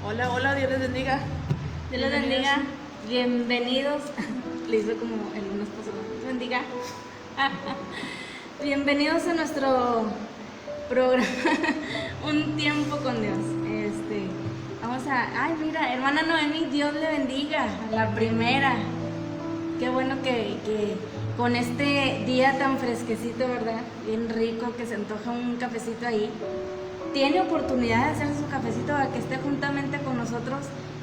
Hola, hola, Dios les bendiga. Dios les bendiga. Bienvenidos. Le hice como el lunes pasado. Dios bendiga. Bienvenidos a nuestro programa Un Tiempo con Dios. Ay, mira, hermana Noemi, Dios le bendiga. La primera. Qué bueno que con este día tan fresquecito, ¿verdad? Bien rico, que se antoja un cafecito ahí. Tiene oportunidad de hacerse su cafecito para que esté juntamente con nosotros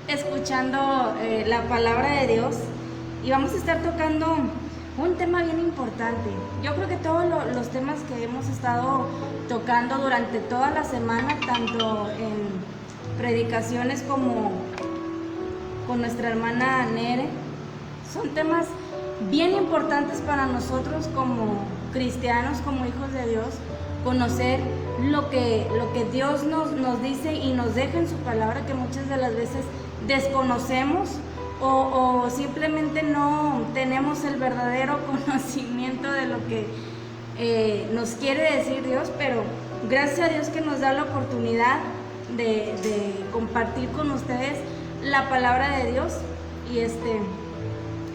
escuchando la palabra de Dios. Y vamos a estar tocando un tema bien importante. Yo creo que todos los temas que hemos estado tocando durante toda la semana, tanto en predicaciones como con nuestra hermana Nere, son temas bien importantes para nosotros como cristianos, como hijos de Dios, conocer lo que Dios nos dice y nos deja en su palabra, que muchas de las veces desconocemos o simplemente no tenemos el verdadero conocimiento de lo que nos quiere decir Dios, pero gracias a Dios que nos da la oportunidad de compartir con ustedes la palabra de Dios y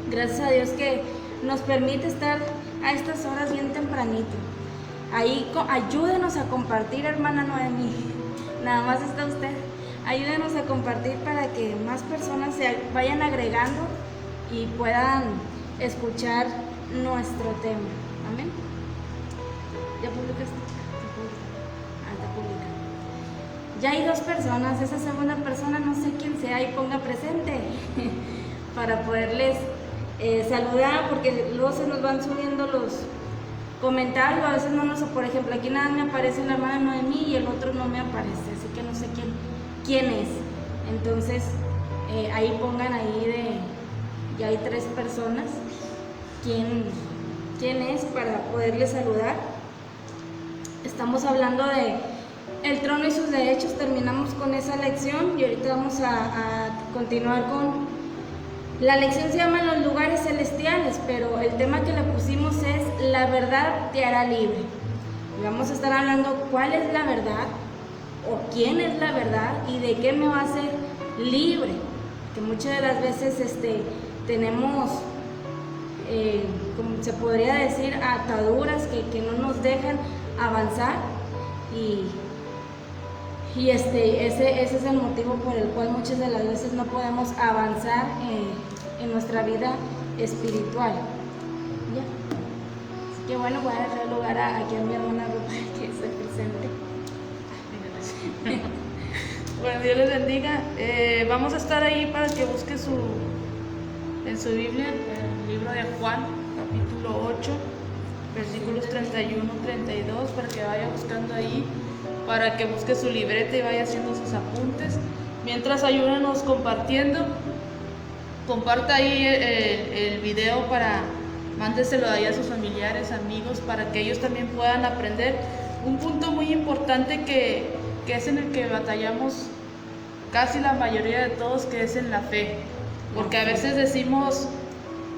gracias a Dios que nos permite estar a estas horas bien tempranito. Ahí ayúdenos a compartir, hermana Noemi. Nada más está usted. Ayúdenos a compartir para que más personas se vayan agregando y puedan escuchar nuestro tema. Amén. ¿Ya publicaste? Está publicado. Ya hay 2 personas. Esa segunda persona no sé quién sea y ponga presente para poderles saludar, porque luego se nos van subiendo los comentarios, a veces no nos, por ejemplo, aquí nada me aparece la hermana Noemí y el otro no me aparece, así que no sé quién es. Entonces, ahí pongan ya hay 3 personas, quién es para poderles saludar. Estamos hablando de el trono y sus derechos, terminamos con esa lección y ahorita vamos a continuar con la lección. Se llama Los lugares celestiales, pero el tema que le pusimos es La verdad te hará libre. Y vamos a estar hablando cuál es la verdad o quién es la verdad y de qué me va a hacer libre. Que muchas de las veces tenemos, como se podría decir, ataduras que no nos dejan avanzar y ese es el motivo por el cual muchas de las veces no podemos avanzar en nuestra vida espiritual. ¿Ya? Así que bueno, voy a dejar lugar aquí a mi hermana Ruth que se presente. Bueno, Dios les bendiga. Vamos a estar ahí para que busque en su Biblia, el libro de Juan, capítulo 8, versículos 31-32, para que vaya buscando ahí, para que busque su libreta y vaya haciendo sus apuntes. Mientras, ayúdenos compartiendo. Comparta ahí el video, mándeselo ahí a sus familiares, amigos, para que ellos también puedan aprender un punto muy importante que es en el que batallamos casi la mayoría de todos, que es en la fe. Porque a veces decimos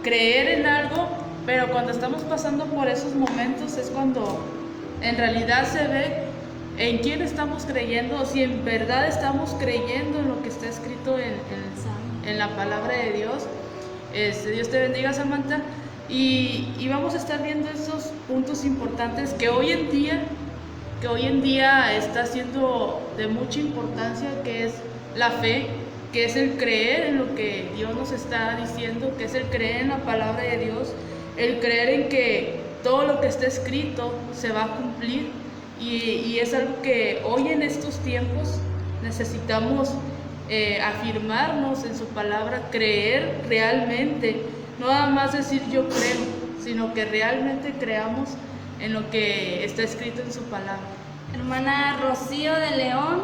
creer en algo, pero cuando estamos pasando por esos momentos es cuando en realidad se ve en quién estamos creyendo, o si en verdad estamos creyendo en lo que está escrito en la palabra de Dios. Dios te bendiga, Samantha. Y vamos a estar viendo esos puntos importantes que hoy en día está siendo de mucha importancia, que es la fe, que es el creer en lo que Dios nos está diciendo, que es el creer en la palabra de Dios, el creer en que todo lo que está escrito se va a cumplir. Y es algo que hoy en estos tiempos necesitamos afirmarnos en su palabra, creer realmente, no nada más decir yo creo, sino que realmente creamos en lo que está escrito en su palabra. Hermana Rocío de León,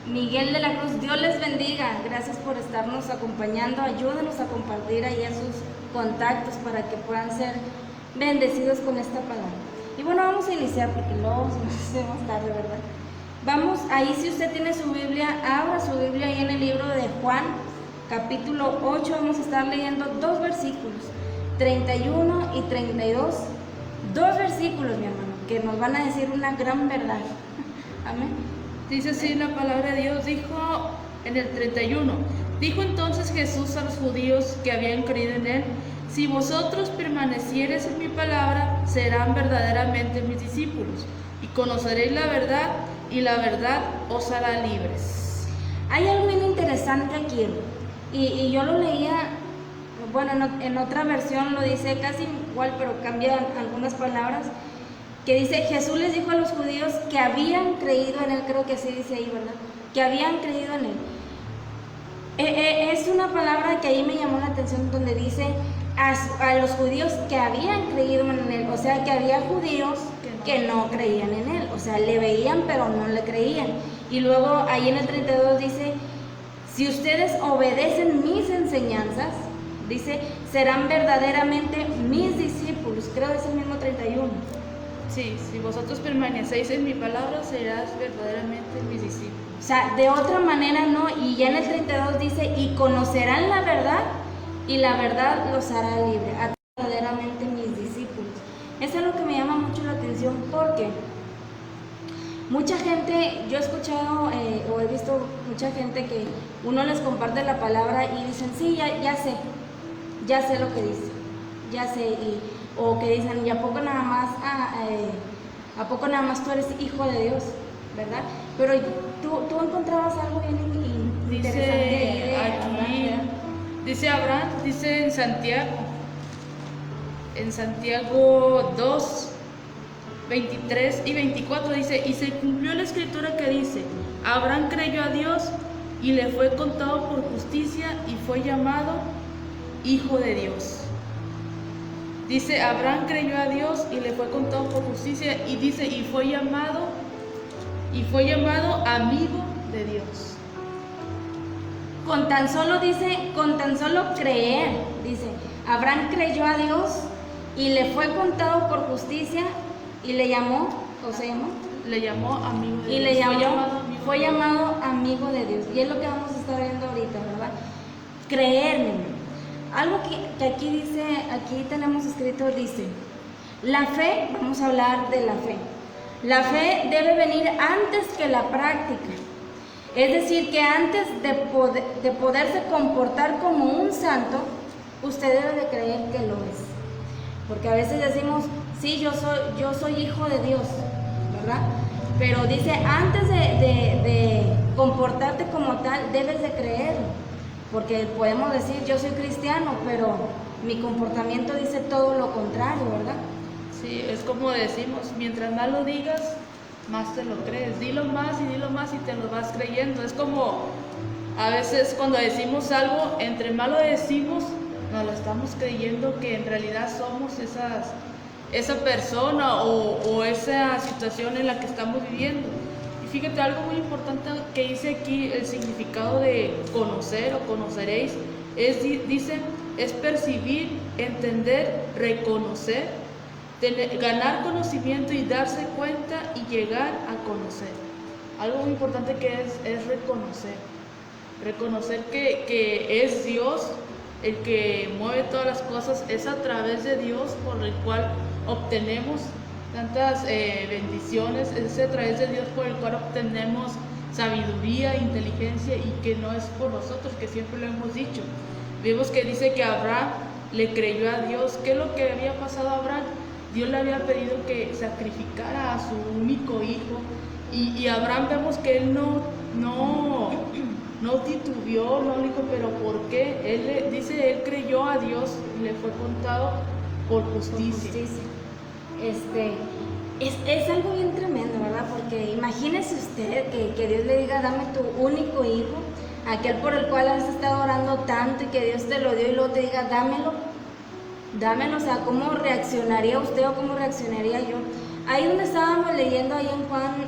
Miguel de la Cruz, Dios les bendiga. Gracias por estarnos acompañando. Ayúdenos a compartir ahí a sus contactos para que puedan ser bendecidos con esta palabra. Y bueno, vamos a iniciar porque luego nos hacemos tarde, ¿verdad? Vamos, ahí si usted tiene su Biblia, abra su Biblia ahí en el libro de Juan, capítulo 8, vamos a estar leyendo 2 versículos, 31 y 32. 2 versículos, mi hermano, que nos van a decir una gran verdad. Amén. Dice así la palabra de Dios, dijo en el 31, dijo entonces Jesús a los judíos que habían creído en él, si vosotros permaneciereis en mi palabra, serán verdaderamente mis discípulos, y conoceréis la verdad, y la verdad os hará libres. Hay algo bien interesante aquí, y yo lo leía, bueno, en otra versión lo dice casi igual, pero cambian algunas palabras, que dice, Jesús les dijo a los judíos que habían creído en él, creo que así dice ahí, ¿verdad? Que habían creído en él. Es una palabra que ahí me llamó la atención, donde dice a los judíos que habían creído en él, o sea que había judíos que no creían en él, o sea, le veían pero no le creían. Y luego ahí en el 32 dice, si ustedes obedecen mis enseñanzas, dice, serán verdaderamente mis discípulos, creo que es el mismo 31. Sí, si vosotros permanecéis en mi palabra, serás verdaderamente mis discípulos. O sea, de otra manera no, y ya en el 32 dice, y conocerán la verdad, y la verdad los hará libre, a verdaderamente mis discípulos. Eso es lo que me llama mucho la atención, porque mucha gente, yo he escuchado o he visto mucha gente que uno les comparte la palabra y dicen, sí, ya sé lo que dice, ya sé, o que dicen, ¿y a poco nada más, a poco nada más tú eres hijo de Dios, verdad? Pero tú encontrabas algo bien interesante dice Abraham, dice en Santiago 2, 23 y 24 dice, y se cumplió la escritura que dice, Abraham creyó a Dios y le fue contado por justicia y fue llamado hijo de Dios. Dice, Abraham creyó a Dios y le fue contado por justicia, y dice, y fue llamado amigo de Dios. Con tan solo creer, dice, Abraham creyó a Dios y le fue contado por justicia y le llamó, ¿o se llamó? Le llamó amigo de y Dios. Fue llamado amigo de Dios. Y es lo que vamos a estar viendo ahorita, ¿verdad? Creer, mi hermano. Algo que aquí dice, aquí tenemos escrito, dice, la fe, vamos a hablar de la fe. La fe debe venir antes que la práctica. Es decir, que antes de poderse comportar como un santo, usted debe de creer que lo es. Porque a veces decimos, sí, yo soy hijo de Dios, ¿verdad? Pero dice, antes de comportarte como tal, debes de creerlo. Porque podemos decir, yo soy cristiano, pero mi comportamiento dice todo lo contrario, ¿verdad? Sí, es como decimos, mientras más lo digas, más te lo crees. Dilo más y te lo vas creyendo. Es como a veces cuando decimos algo, entre más lo decimos, nos lo estamos creyendo que en realidad somos esa persona o esa situación en la que estamos viviendo. Y fíjate, algo muy importante que dice aquí, el significado de conocer o conoceréis, dice, es percibir, entender, reconocer, ganar conocimiento y darse cuenta y llegar a conocer. Algo muy importante que es reconocer que es Dios el que mueve todas las cosas, es a través de Dios por el cual obtenemos tantas bendiciones, es a través de Dios por el cual obtenemos sabiduría, inteligencia, y que no es por nosotros, que siempre lo hemos dicho. Vemos que dice que Abraham le creyó a Dios. ¿Qué es lo que había pasado a Abraham? Dios le había pedido que sacrificara a su único hijo, y Abraham vemos que él no titubeó, no dijo, pero ¿por qué? Él creyó a Dios y le fue contado por justicia. Es algo bien tremendo, ¿verdad? Porque imagínese usted que Dios le diga, dame tu único hijo, aquel por el cual has estado orando tanto, y que Dios te lo dio y luego te diga, dámelo, o sea, ¿cómo reaccionaría usted o cómo reaccionaría yo? Ahí donde estábamos leyendo, ahí en Juan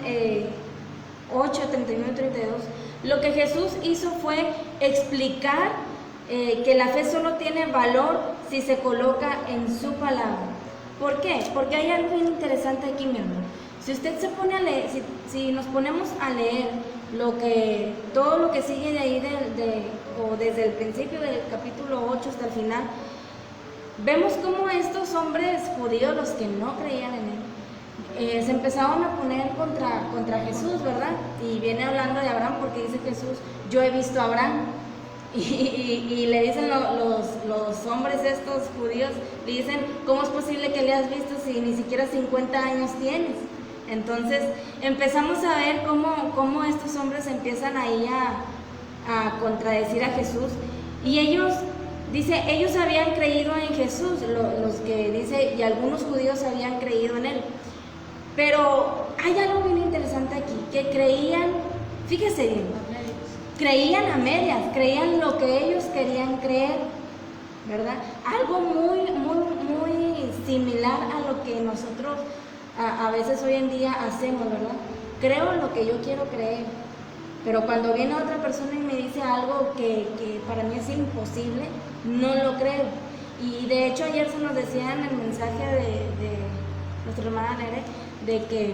8, 31 y 32, lo que Jesús hizo fue explicar que la fe solo tiene valor si se coloca en su palabra. ¿Por qué? Porque hay algo bien interesante aquí, mi hermano. Si usted se pone a leer, si nos ponemos a leer todo lo que sigue de ahí, o desde el principio del capítulo 8 hasta el final, vemos cómo estos hombres judíos, los que no creían en él, se empezaron a poner contra Jesús, ¿verdad? Y viene hablando de Abraham porque dice Jesús, yo he visto a Abraham. Y le dicen los hombres estos judíos, le dicen, ¿cómo es posible que le has visto si ni siquiera 50 años tienes? Entonces empezamos a ver cómo estos hombres empiezan ahí a contradecir a Jesús. Y ellos, dice, ellos habían creído en Jesús, los que dice, y algunos judíos habían creído en él. Pero hay algo bien interesante aquí, que creían, fíjese bien, creían a medias, creían lo que ellos querían creer, ¿verdad? Algo muy similar a lo que nosotros a veces hoy en día hacemos, ¿verdad? Creo lo que yo quiero creer, pero cuando viene otra persona y me dice algo que para mí es imposible, no lo creo. Y de hecho ayer se nos decía en el mensaje de nuestra hermana Nere, de que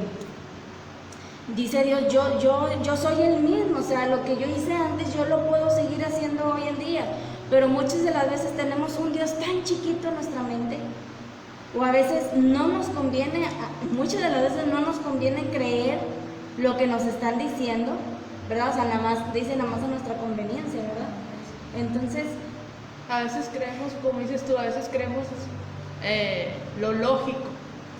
dice Dios, yo soy el mismo, o sea, lo que yo hice antes yo lo puedo seguir haciendo hoy en día, pero muchas de las veces tenemos un Dios tan chiquito en nuestra mente, o a veces no nos conviene, muchas de las veces no nos conviene creer lo que nos están diciendo, ¿verdad? O sea, dicen nada más a nuestra conveniencia, ¿verdad? Entonces, a veces creemos, como dices tú, a veces creemos lo lógico.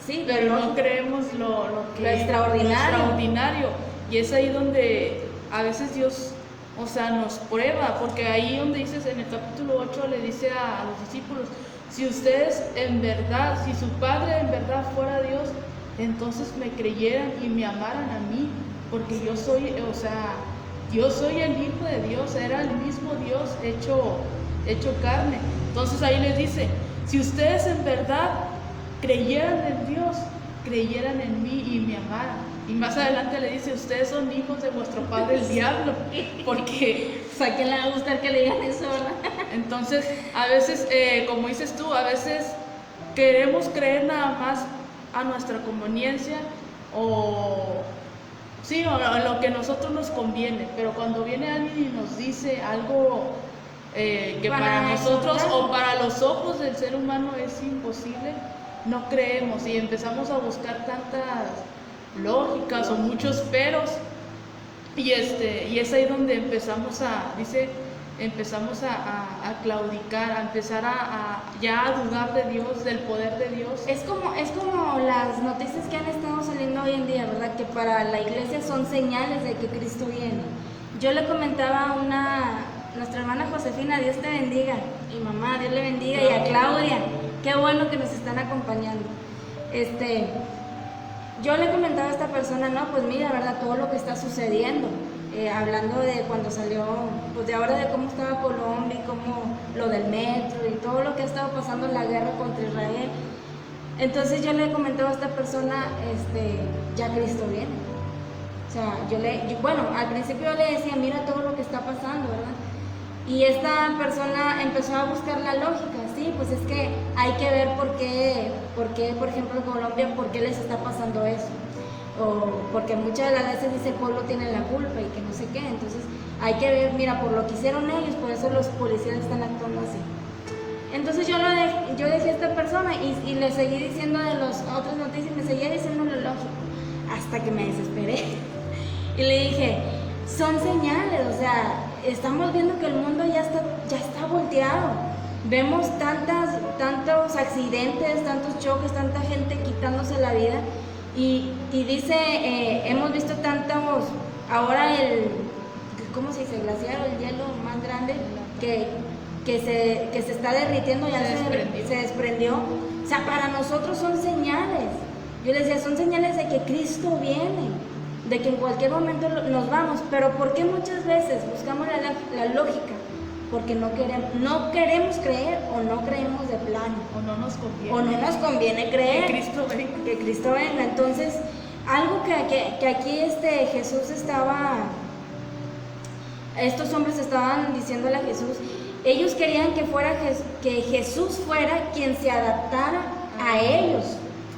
Sí, pero no creemos lo extraordinario. Y es ahí donde a veces Dios, o sea, nos prueba, porque ahí donde dices en el capítulo 8 le dice a los discípulos, si ustedes en verdad, si su Padre en verdad fuera Dios, entonces me creyeran y me amaran a mí, porque yo soy, o sea, yo soy el Hijo de Dios, era el mismo Dios hecho carne. Entonces ahí les dice, si ustedes en verdad creyeran en Dios, creyeran en mí y me amaran. Y más adelante le dice, ustedes son hijos de vuestro padre el diablo, porque o sea, ¿a quién le va a gustar que le digan eso, verdad? Entonces, a veces, como dices tú, a veces queremos creer nada más a nuestra conveniencia o lo que a nosotros nos conviene, pero cuando viene alguien y nos dice algo que para nosotros o para los ojos del ser humano es imposible, no creemos y empezamos a buscar tantas lógicas o muchos peros y es ahí donde empezamos a claudicar, a empezar ya a dudar de Dios, del poder de Dios. Es como las noticias que han estado saliendo hoy en día, ¿verdad? Que para la iglesia son señales de que Cristo viene. Yo le comentaba a nuestra hermana Josefina, Dios te bendiga, y mamá, Dios le bendiga, y a Claudia, qué bueno que nos están acompañando. Yo le comentaba a esta persona, no, pues mira, ¿verdad? Todo lo que está sucediendo, hablando de cuando salió, pues de ahora de cómo estaba Colombia y cómo lo del metro y todo lo que ha estado pasando en la guerra contra Israel. Entonces yo le comentaba a esta persona, ya Cristo viene. O sea, bueno, al principio yo le decía, mira todo lo que está pasando, ¿verdad? Y esta persona empezó a buscar la lógica, sí, pues es que hay que ver por qué, por ejemplo, en Colombia, por qué les está pasando eso. O porque muchas de las veces dice el pueblo tiene la culpa y que no sé qué, entonces hay que ver, mira, por lo que hicieron ellos, por eso los policías están actuando así. Entonces yo dejé a esta persona y le seguí diciendo de las otras noticias, me seguía diciendo lo lógico, hasta que me desesperé. Y le dije, son señales, o sea, estamos viendo que el mundo ya está volteado. Vemos tantos accidentes, tantos choques, tanta gente quitándose la vida. Y dice, hemos visto tantos, ahora ¿cómo se dice? Glaciar o el hielo más grande que se está derritiendo, ya se desprendió. O sea, para nosotros son señales. Yo les decía, son señales de que Cristo viene, de que en cualquier momento nos vamos. Pero ¿por qué muchas veces buscamos la lógica? Porque no queremos creer o no creemos de plano. O no nos conviene creer que Cristo venga. Entonces, algo que aquí Jesús estos hombres estaban diciéndole a Jesús, ellos querían que Jesús fuera quien se adaptara a ellos,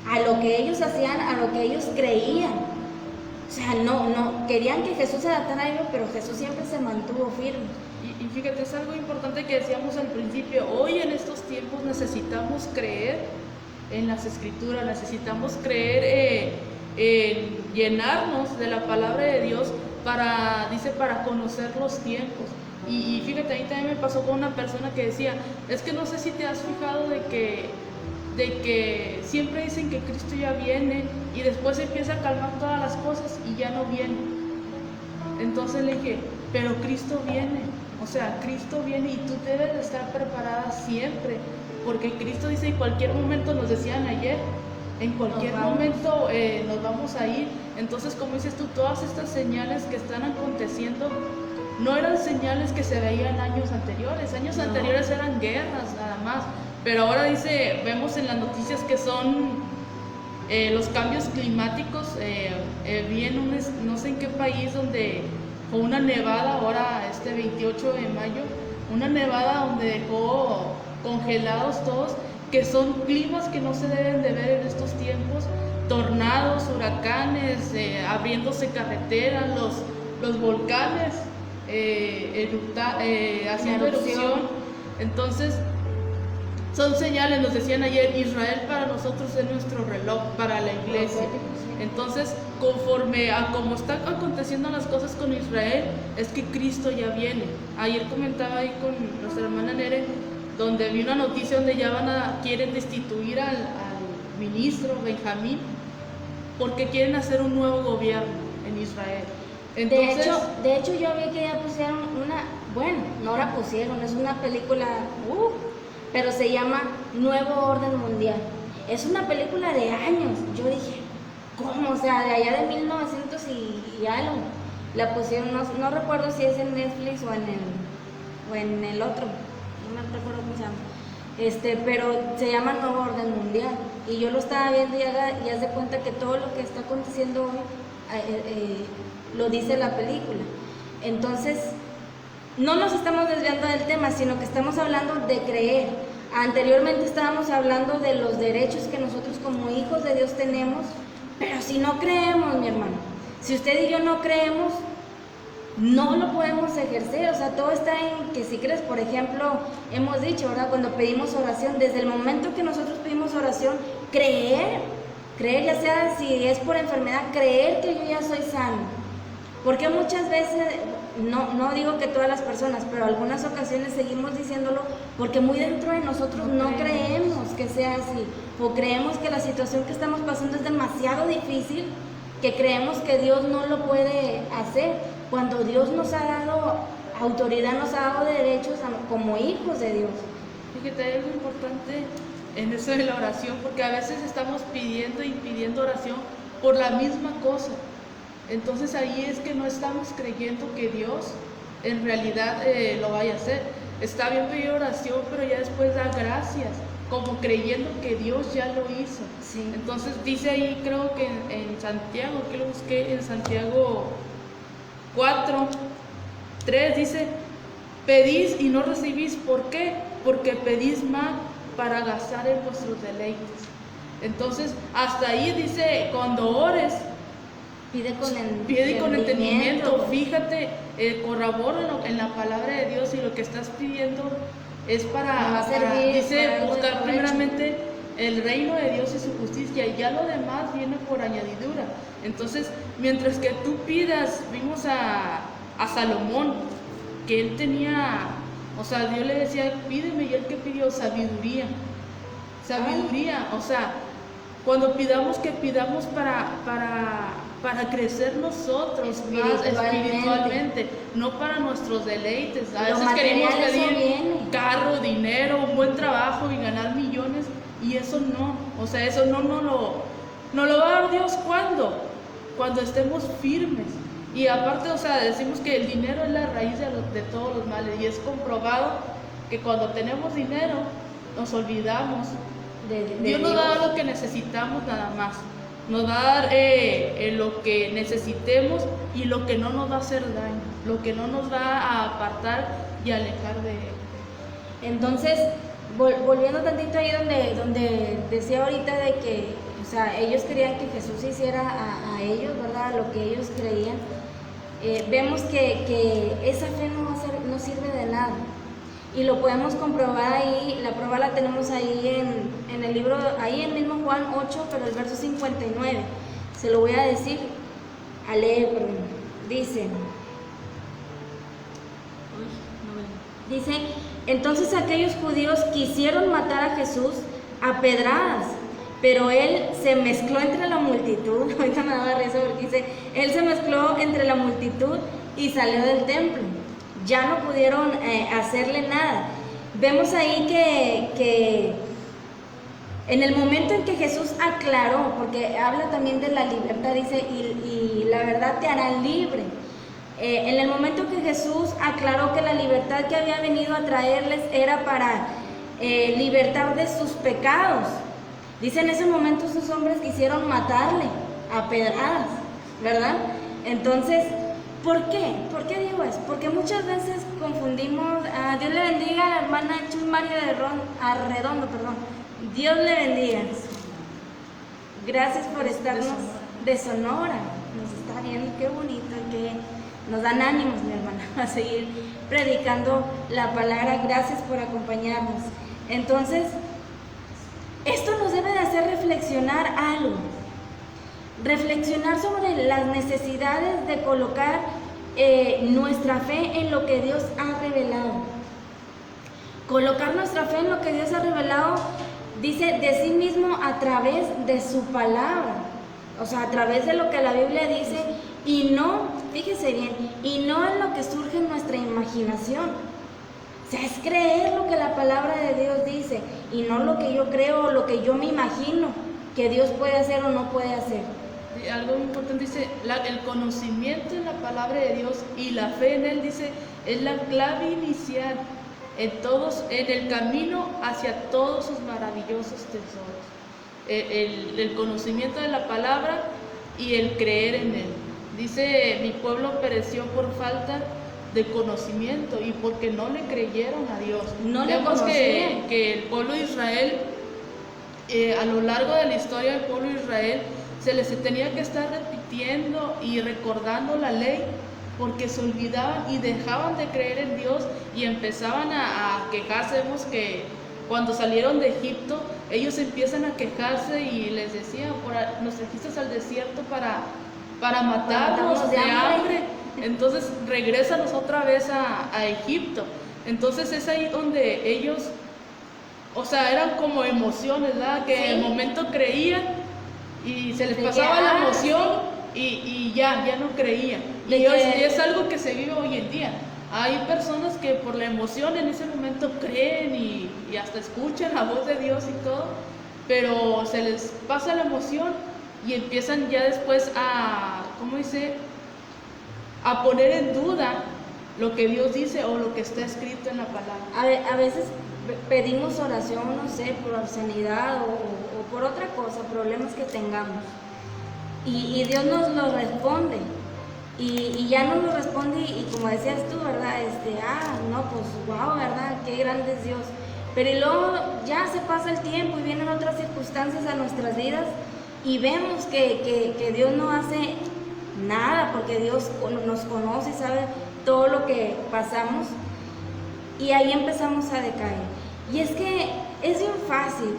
a lo que ellos hacían, a lo que ellos creían. O sea, no querían que Jesús se adaptara a ellos, pero Jesús siempre se mantuvo firme. Y fíjate, es algo importante que decíamos al principio, hoy en estos tiempos necesitamos creer en las Escrituras, necesitamos creer en llenarnos de la palabra de Dios dice, para conocer los tiempos. Y fíjate, a mí también me pasó con una persona que decía, es que no sé si te has fijado de que siempre dicen que Cristo ya viene y después empieza a calmar todas las cosas y ya no viene. Entonces le dije, pero Cristo viene, o sea, Cristo viene y tú debes de estar preparada siempre, porque Cristo dice, en cualquier momento, nos decían ayer, en cualquier momento nos vamos a ir. Entonces, como dices tú, todas estas señales que están aconteciendo no eran señales que se veían años anteriores. Años anteriores eran guerras nada más, pero ahora dice, vemos en las noticias que son los cambios climáticos. Vi en no sé en qué país donde fue una nevada ahora, 28 de mayo, una nevada donde dejó congelados todos, que son climas que no se deben de ver en estos tiempos, tornados, huracanes, abriéndose carreteras, los volcanes haciendo erupción. Entonces, son señales, nos decían ayer, Israel para nosotros es nuestro reloj, para la iglesia. Entonces, conforme a cómo están aconteciendo las cosas con Israel, es que Cristo ya viene. Ayer comentaba ahí con nuestra hermana Nere, donde vi una noticia donde ya quieren destituir al ministro Benjamín, porque quieren hacer un nuevo gobierno en Israel. Entonces, de hecho yo vi que ya pusieron no la pusieron, es una película, pero se llama Nuevo Orden Mundial. Es una película de años. Yo dije, ¿cómo? O sea, de allá de 1900 y algo. La pusieron, no recuerdo si es en Netflix o en el otro, no me recuerdo cómo se llama. Pero se llama Nuevo Orden Mundial. Y yo lo estaba viendo y haz de cuenta que todo lo que está aconteciendo hoy lo dice la película. Entonces, no nos estamos desviando del tema, sino que estamos hablando de creer. Anteriormente estábamos hablando de los derechos que nosotros como hijos de Dios tenemos, pero si no creemos, mi hermano, si usted y yo no creemos, no lo podemos ejercer. O sea, todo está en que si crees. Por ejemplo, hemos dicho, ¿verdad? Cuando pedimos oración, desde el momento que nosotros pedimos oración, creer ya sea si es por enfermedad, creer que yo ya soy sano. Porque muchas veces, no digo que todas las personas, pero algunas ocasiones seguimos diciéndolo porque muy dentro de nosotros no creemos que sea así, o creemos que la situación que estamos pasando es demasiado difícil, que creemos que Dios no lo puede hacer, cuando Dios nos ha dado autoridad, nos ha dado derechos como hijos de Dios. Fíjate, hay algo importante en eso de la oración, porque a veces estamos pidiendo y pidiendo oración por la misma cosa. Entonces ahí es que no estamos creyendo que Dios en realidad lo vaya a hacer. Está bien pedir oración, pero ya después da gracias, como creyendo que Dios ya lo hizo. Sí. Entonces dice ahí, creo que en Santiago, que lo busqué en Santiago 4:3, dice, pedís y no recibís. ¿Por qué? Porque pedís mal para gastar en vuestros deleites. Entonces hasta ahí dice, cuando ores, pide con entendimiento. Fíjate, corrobora en la palabra de Dios, y lo que estás pidiendo es dice, buscar primeramente el reino de Dios y su justicia, y ya lo demás viene por añadidura. Entonces, mientras que tú pidas, vimos a Salomón, que él tenía, o sea, Dios le decía, pídeme, y él que pidió sabiduría, o sea, cuando pidamos, que pidamos para crecer nosotros más espiritualmente, no para nuestros deleites. A veces queremos pedir carro, dinero, un buen trabajo y ganar millones, y eso no, o sea, eso no lo va a dar Dios. Cuando estemos firmes. Y aparte, o sea, decimos que el dinero es la raíz de todos los males, y es comprobado que cuando tenemos dinero nos olvidamos. Dios nos da lo que necesitamos nada más. Nos va a dar lo que necesitemos y lo que no nos va a hacer daño, lo que no nos va a apartar y alejar de Él. Entonces, volviendo tantito ahí donde decía ahorita de que, o sea, ellos querían que Jesús hiciera a ellos, ¿verdad? Lo que ellos creían. Vemos que esa fe no sirve de nada. Y lo podemos comprobar ahí, la prueba la tenemos ahí en el libro, ahí en mismo Juan 8, pero el verso 59. Se lo voy a decir, a leer, perdón. Dice, entonces aquellos judíos quisieron matar a Jesús a pedradas, pero él se mezcló entre la multitud. Ahorita me daba risa porque dice, él se mezcló entre la multitud y salió del templo. Ya no pudieron hacerle nada. Vemos ahí que en el momento en que Jesús aclaró, porque habla también de la libertad, dice, y la verdad te hará libre. En el momento que Jesús aclaró que la libertad que había venido a traerles era para libertar de sus pecados. Dice, en ese momento esos hombres quisieron matarle a pedradas, ¿verdad? Entonces, ¿por qué? ¿Por qué digo eso? Porque muchas veces confundimos, Dios le bendiga a la hermana Chus María Arredondo, perdón. Dios le bendiga. Gracias por estarnos de Sonora. Nos está viendo, qué bonito, que nos dan ánimos, mi hermana, a seguir predicando la palabra. Gracias por acompañarnos. Entonces, esto nos debe de hacer reflexionar algo. Reflexionar sobre las necesidades de colocar nuestra fe en lo que Dios ha revelado. Colocar nuestra fe en lo que Dios ha revelado, dice, de sí mismo a través de su palabra. O sea, a través de lo que la Biblia dice, y no, fíjese bien, y no en lo que surge en nuestra imaginación. O sea, es creer lo que la palabra de Dios dice, y no lo que yo creo o lo que yo me imagino que Dios puede hacer o no puede hacer. Algo importante dice, el conocimiento en la palabra de Dios y la fe en Él, dice, es la clave inicial en el camino hacia todos sus maravillosos tesoros. El conocimiento de la palabra y el creer en Él. Dice, mi pueblo pereció por falta de conocimiento y porque no le creyeron a Dios. No le Vemos conocían. que el pueblo de Israel, a lo largo de la historia del pueblo de Israel, se les tenía que estar repitiendo y recordando la ley, porque se olvidaban y dejaban de creer en Dios y empezaban a quejarse. Vemos que cuando salieron de Egipto, ellos empiezan a quejarse y les decían, nos trajiste al desierto para matarnos de hambre. Entonces regrésanos otra vez a Egipto. Entonces es ahí donde ellos, o sea, eran como emociones, ¿verdad? Que en el momento creían y se les pasaba la emoción y ya no creían. Y es algo que se vive hoy en día. Hay personas que por la emoción en ese momento creen y hasta escuchan la voz de Dios y todo, pero se les pasa la emoción y empiezan ya después a, ¿cómo dice?, a poner en duda lo que Dios dice o lo que está escrito en la palabra. A veces pedimos oración, no sé, por sanidad o por otra cosa, problemas que tengamos, y Dios nos lo responde. Y ya no nos responde y como decías tú, ¿verdad? No, pues wow, ¿verdad? Qué grande es Dios. Pero y luego ya se pasa el tiempo y vienen otras circunstancias a nuestras vidas y vemos que Dios no hace nada, porque Dios nos conoce y sabe todo lo que pasamos, y ahí empezamos a decaer. Y es que es bien fácil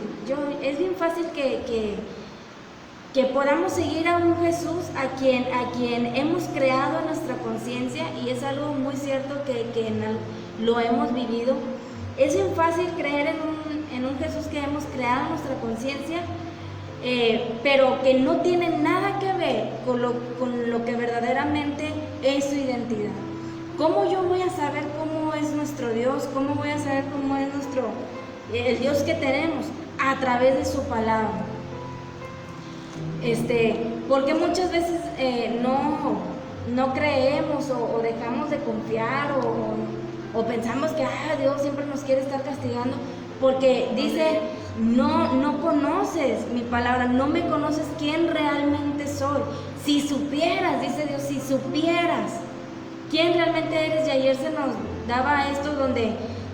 que podamos seguir a un Jesús a quien hemos creado en nuestra conciencia, y es algo muy cierto que lo hemos vivido. Es bien fácil creer en un Jesús que hemos creado en nuestra conciencia, pero que no tiene nada que ver con lo que verdaderamente es su identidad. ¿Cómo yo voy a saber cómo es nuestro Dios? ¿Cómo voy a saber cómo es el Dios que tenemos? A través de su palabra. Porque muchas veces no creemos o dejamos de confiar o pensamos que Dios siempre nos quiere estar castigando, porque dice, no conoces mi palabra, no me conoces quién realmente soy. Si supieras, dice Dios, si supieras quién realmente eres. Y ayer se nos daba esto donde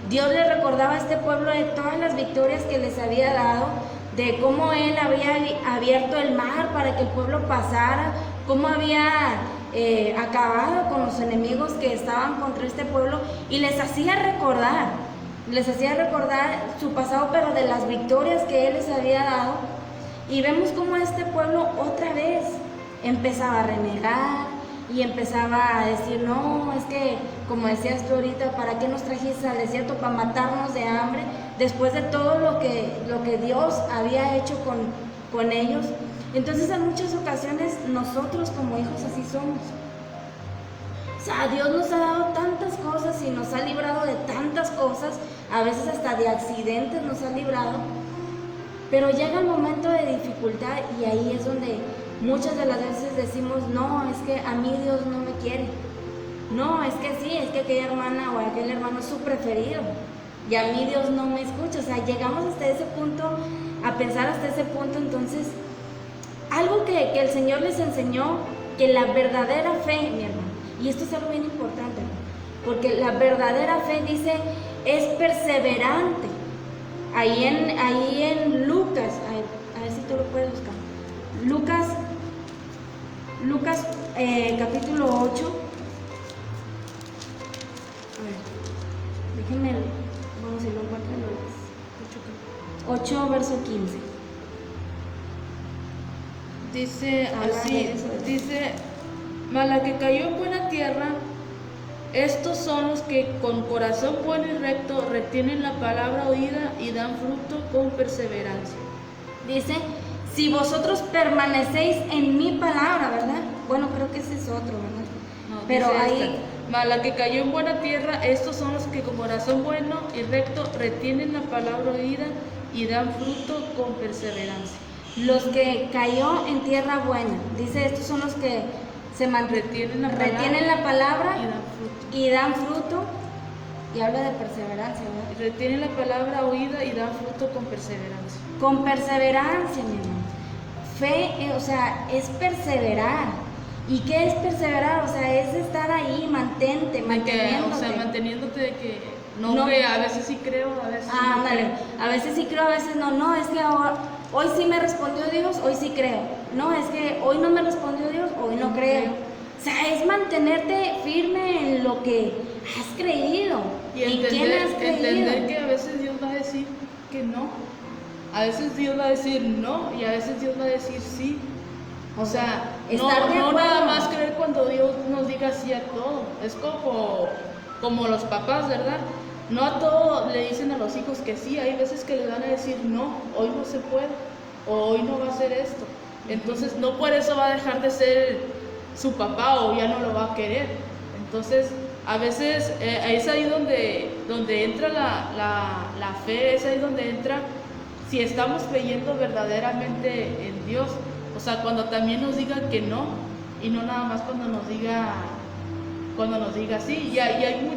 Dios le recordaba a este pueblo de todas las victorias que les había dado, de cómo Él había abierto el mar para que el pueblo pasara, cómo había acabado con los enemigos que estaban contra este pueblo, y les hacía recordar su pasado, pero de las victorias que Él les había dado. Y vemos cómo este pueblo otra vez empezaba a renegar y empezaba a decir, no, es que, como decías tú ahorita, ¿para qué nos trajiste al desierto? Para matarnos de hambre, después de todo lo que Dios había hecho con ellos. Entonces en muchas ocasiones nosotros como hijos así somos. O sea, Dios nos ha dado tantas cosas y nos ha librado de tantas cosas, a veces hasta de accidentes nos ha librado, pero llega el momento de dificultad y ahí es donde muchas de las veces decimos, no, es que a mí Dios no me quiere. No, es que sí, es que aquella hermana o aquel hermano es su preferido y a mí Dios no me escucha. O sea, llegamos hasta ese punto, a pensar hasta ese punto. Entonces, algo que el Señor les enseñó, que la verdadera fe, mi hermano, y esto es algo bien importante, porque la verdadera fe, dice, es perseverante. Ahí en Lucas, a ver si tú lo puedes buscar. Lucas capítulo 8. A ver, déjenme, vamos si lo encuentran, Lucas 8, verso 15. Dice así, dice, mas la que cayó en buena tierra, estos son los que con corazón bueno y recto retienen la palabra oída y dan fruto con perseverancia. Dice, si vosotros permanecéis en mi palabra, ¿verdad? Bueno, creo que ese es otro, ¿verdad? No, pero ahí... Mas la que cayó en buena tierra, estos son los que con corazón bueno y recto retienen la palabra oída y dan fruto con perseverancia. Los que cayó en tierra buena, dice, estos son los que se retienen la palabra y dan fruto, y habla de perseverancia, ¿verdad? Retienen la palabra oída y dan fruto con perseverancia. Con perseverancia, mi hermano. Fe, o sea, es perseverar. ¿Y qué es perseverar? O sea, es estar ahí, manteniéndote. O sea, manteniéndote de que no, que a veces sí creo, a veces no. Ándale, a veces sí creo, a veces no. No, es que ahora, hoy sí me respondió Dios, hoy sí creo. No, es que hoy no me respondió Dios, hoy no creo. O sea, es mantenerte firme en lo que has creído. Y entender que a veces Dios va a decir que no. A veces Dios va a decir no y a veces Dios va a decir sí. O sea, no nada más creer cuando Dios nos diga sí a todo. Es como los papás, ¿verdad? No a todo le dicen a los hijos que sí. Hay veces que les van a decir no, hoy no se puede o hoy no va a ser esto. Entonces no por eso va a dejar de ser su papá o ya no lo va a querer. Entonces a veces es ahí donde entra la fe, es ahí donde entra si estamos creyendo verdaderamente en Dios. O sea, cuando también nos diga que no y no nada más cuando nos diga sí. Y hay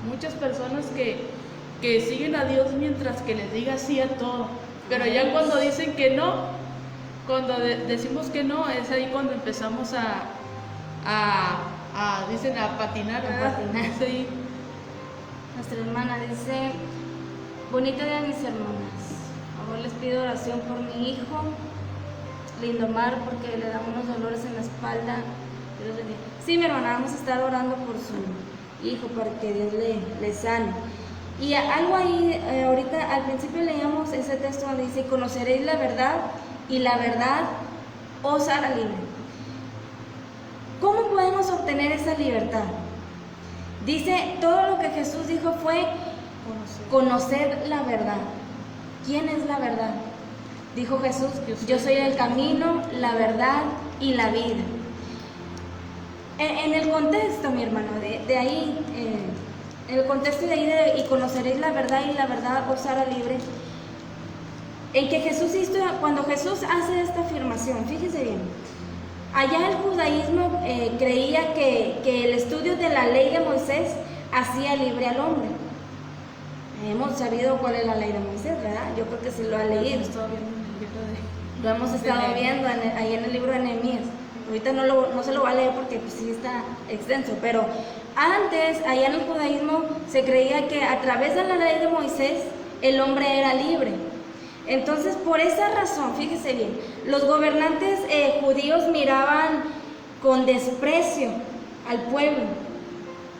muchas personas que siguen a Dios mientras que les diga sí a todo. Pero ya cuando dicen que no, cuando decimos que no, es ahí cuando empezamos dicen a patinar, ¿verdad? Sí. Nuestra hermana dice, bonito día mis hermanas. Ahora les pido oración por mi hijo, Lindomar, porque le da unos dolores en la espalda. Sí, mi hermana, vamos a estar orando por su hijo para que Dios le sane. Y algo ahí, ahorita al principio leíamos ese texto donde dice, conoceréis la verdad y la verdad os hará libre. ¿Cómo podemos obtener esa libertad? Dice, todo lo que Jesús dijo fue conocer la verdad. ¿Quién es la verdad? Dijo Jesús, yo soy el camino, la verdad y la vida. En el contexto, mi hermano, de ahí, en el contexto de ahí y conoceréis la verdad y la verdad os hará libre, en que Jesús hizo, cuando Jesús hace esta afirmación, fíjese bien, allá el judaísmo creía que el estudio de la ley de Moisés hacía libre al hombre. Hemos sabido cuál es la ley de Moisés, ¿verdad? Yo creo que sí lo ha leído. Lo hemos estado viendo ahí en el libro de Nehemías. Ahorita no se lo va a leer porque pues, sí está extenso, pero antes, allá en el judaísmo, se creía que a través de la ley de Moisés, el hombre era libre. Entonces, por esa razón, fíjese bien, los gobernantes judíos miraban con desprecio al pueblo.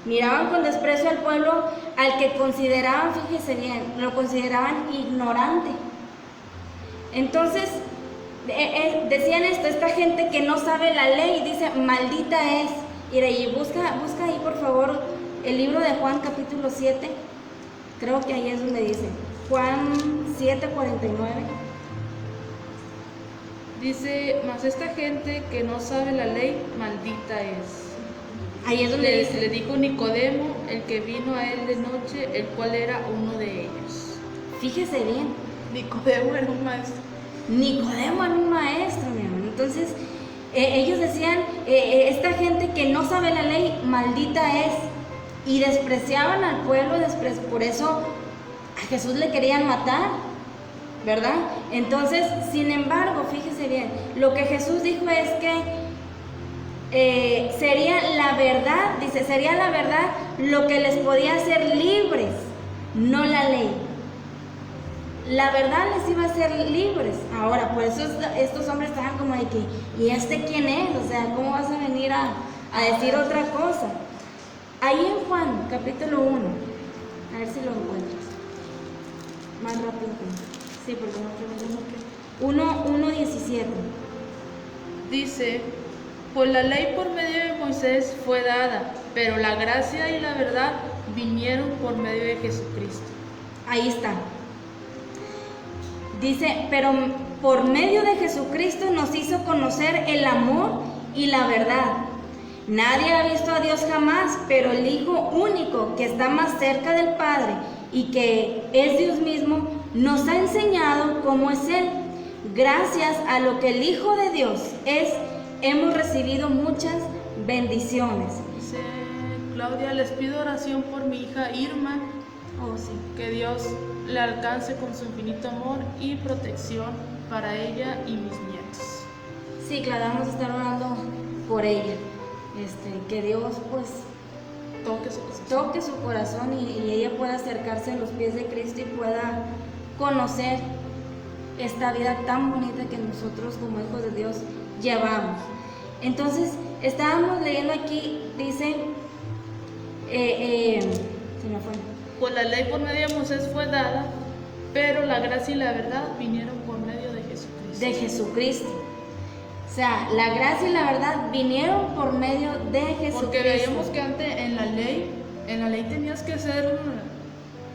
Miraban con desprecio al pueblo al que consideraban, fíjese bien, lo consideraban ignorante. Entonces, decían esto, esta gente que no sabe la ley, dice, maldita es. Y busca ahí por favor el libro de Juan capítulo 7, creo que ahí es donde dice, Juan 7:49. Dice, mas esta gente que no sabe la ley, maldita es. Ahí es donde dice. Le dijo Nicodemo, el que vino a él de noche, el cual era uno de ellos. Fíjese bien. Nicodemo era un maestro. Nicodemo era un maestro, mi hermano. Entonces, ellos decían, esta gente que no sabe la ley, maldita es. Y despreciaban al pueblo, por eso a Jesús le querían matar, ¿verdad? Entonces, sin embargo, fíjese bien, lo que Jesús dijo es que sería la verdad, dice, sería la verdad lo que les podía hacer libres, no la ley. La verdad les iba a hacer libres. Ahora, por eso estos hombres estaban como de que, ¿y este quién es? O sea, ¿cómo vas a venir a decir otra cosa? Ahí en Juan, capítulo 1, a ver si lo encuentras. Más rápido. Sí, porque no creo. 1:17. Dice, pues la ley por medio de Moisés fue dada, pero la gracia y la verdad vinieron por medio de Jesucristo. Ahí está. Dice, pero por medio de Jesucristo nos hizo conocer el amor y la verdad. Nadie ha visto a Dios jamás, pero el Hijo único que está más cerca del Padre y que es Dios mismo, nos ha enseñado cómo es Él. Gracias a lo que el Hijo de Dios es, hemos recibido muchas bendiciones. Dice Claudia, les pido oración por mi hija Irma. Oh, sí. Que Dios le alcance con su infinito amor y protección para ella y mis nietos. Sí, claro, vamos a estar orando por ella. Que Dios pues toque su corazón y ella pueda acercarse a los pies de Cristo y pueda conocer esta vida tan bonita que nosotros como hijos de Dios llevamos. Entonces, estábamos leyendo aquí, dice, se me fue. Pues la ley por medio de Moisés fue dada, pero la gracia y la verdad vinieron por medio de Jesucristo. De Jesucristo. O sea, la gracia y la verdad vinieron por medio de Jesucristo. Porque veíamos que antes en la ley tenías que hacer,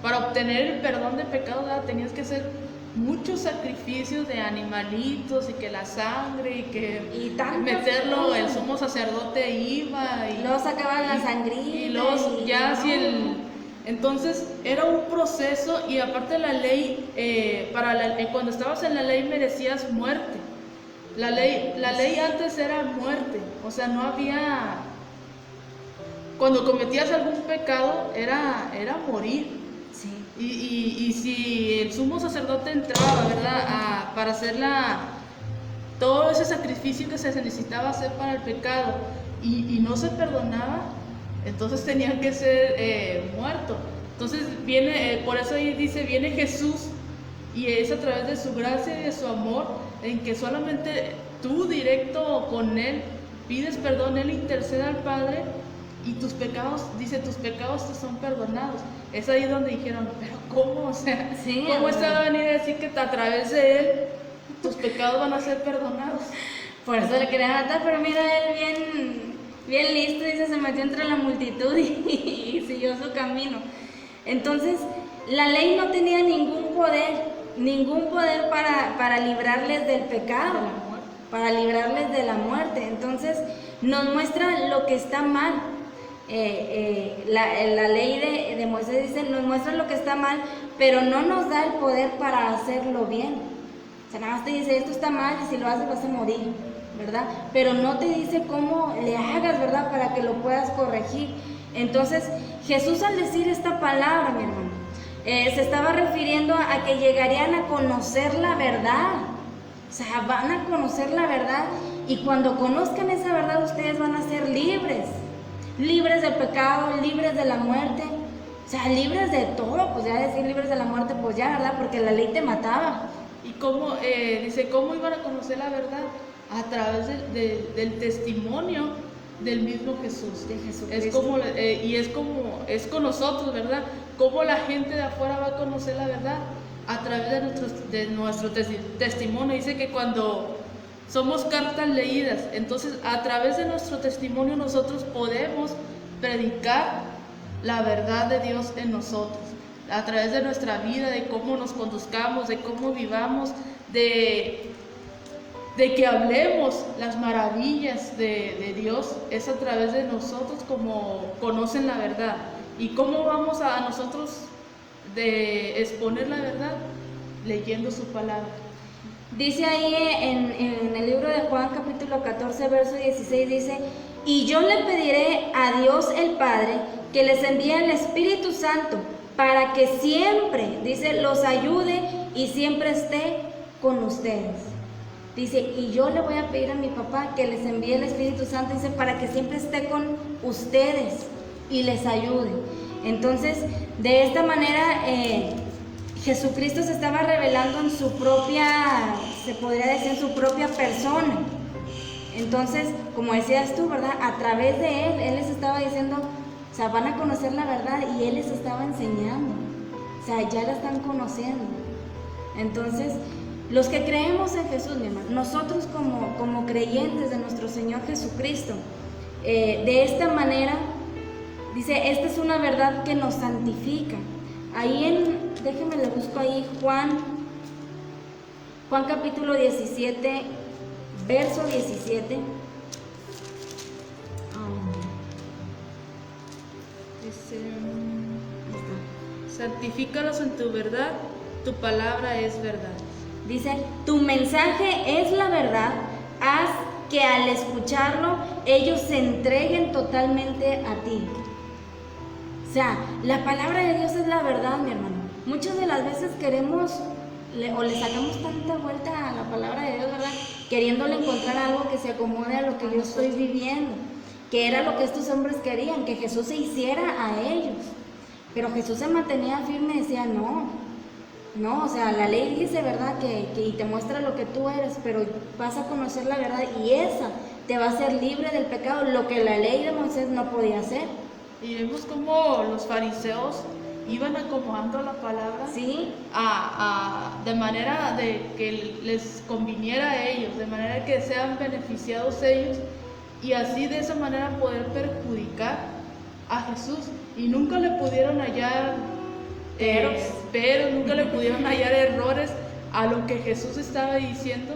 para obtener el perdón de pecado, ¿verdad? Tenías que hacer muchos sacrificios de animalitos y que la sangre y que meterlo, el sumo sacerdote iba y luego sacaban la sangrita y luego ya no. Si entonces era un proceso y aparte la ley, cuando estabas en la ley merecías muerte. La ley antes era muerte, o sea, no había, cuando cometías algún pecado era morir. Sí. Y si el sumo sacerdote entraba, ¿verdad?, para hacer todo ese sacrificio que se necesitaba hacer para el pecado y no se perdonaba, entonces tenía que ser muerto. Entonces por eso ahí dice, viene Jesús y es a través de su gracia y de su amor en que solamente tú directo con Él pides perdón, Él intercede al Padre y tus pecados, dice, tus pecados te son perdonados. Es ahí donde dijeron, pero ¿cómo? O sea, sí, ¿cómo está a venir a decir que a través de Él tus pecados van a ser perdonados? Por eso le querían matar, pero mira, Él bien listo, dice, se metió entre la multitud y siguió su camino. Entonces, la ley no tenía ningún poder para librarles del pecado, para librarles de la muerte. Entonces, nos muestra lo que está mal. La ley de Moisés dice, nos muestra lo que está mal, pero no nos da el poder para hacerlo bien. O sea, nada más te dice, esto está mal y si lo haces vas a morir, ¿verdad? Pero no te dice cómo le hagas, ¿verdad?, para que lo puedas corregir. Entonces, Jesús al decir esta palabra, mi hermano, se estaba refiriendo a que llegarían a conocer la verdad. O sea, van a conocer la verdad y cuando conozcan esa verdad ustedes van a ser libres. Libres del pecado, libres de la muerte. O sea, libres de todo. Pues ya decir libres de la muerte, pues ya, ¿verdad? Porque la ley te mataba. ¿Y cómo? Dice, ¿cómo iban a conocer la verdad? A través del testimonio del mismo Jesús. De Jesucristo. Es como con nosotros, ¿verdad? ¿Cómo la gente de afuera va a conocer la verdad? a través de nuestro testimonio. Dice que cuando somos cartas leídas, entonces a través de nuestro testimonio nosotros podemos predicar la verdad de Dios en nosotros, a través de nuestra vida, de cómo nos conduzcamos, de cómo vivamos, de que hablemos las maravillas de Dios. Es a través de nosotros como conocen la verdad. ¿Y cómo vamos a nosotros de exponer la verdad? Leyendo su palabra. Dice ahí en el libro de Juan capítulo 14 verso 16, dice: y yo le pediré a Dios el Padre que les envíe el Espíritu Santo para que siempre, dice, los ayude y siempre esté con ustedes. Dice, y yo le voy a pedir a mi papá que les envíe el Espíritu Santo, dice, para que siempre esté con ustedes y les ayude. Entonces, de esta manera, Jesucristo se estaba revelando en su propia, se podría decir, en su propia persona. Entonces, como decías tú, ¿verdad? A través de Él les estaba diciendo, o sea, van a conocer la verdad, y Él les estaba enseñando. O sea, ya la están conociendo. Entonces, los que creemos en Jesús, mi hermano, nosotros como creyentes de nuestro Señor Jesucristo, de esta manera, dice, esta es una verdad que nos santifica. Ahí déjenme le busco ahí, Juan capítulo 17, verso 17. Santifícalos en tu verdad, tu palabra es verdad. Dice, tu mensaje es la verdad, haz que al escucharlo ellos se entreguen totalmente a ti. O sea, la palabra de Dios es la verdad, mi hermano. Muchas de las veces queremos o le sacamos tanta vuelta a la palabra de Dios, ¿verdad? Queriéndole encontrar algo que se acomode a lo que yo estoy viviendo, que era lo que estos hombres querían, que Jesús se hiciera a ellos. Pero Jesús se mantenía firme y decía, no, o sea, la ley dice, ¿verdad? Que te muestra lo que tú eres, pero vas a conocer la verdad y esa te va a hacer libre del pecado, lo que la ley de Moisés no podía hacer. Y vemos cómo los fariseos iban acomodando la palabra, sí, de manera de que les conviniera a ellos, de manera que sean beneficiados ellos, y así de esa manera poder perjudicar a Jesús. Y nunca le pudieron hallar pero nunca le pudieron hallar errores a lo que Jesús estaba diciendo.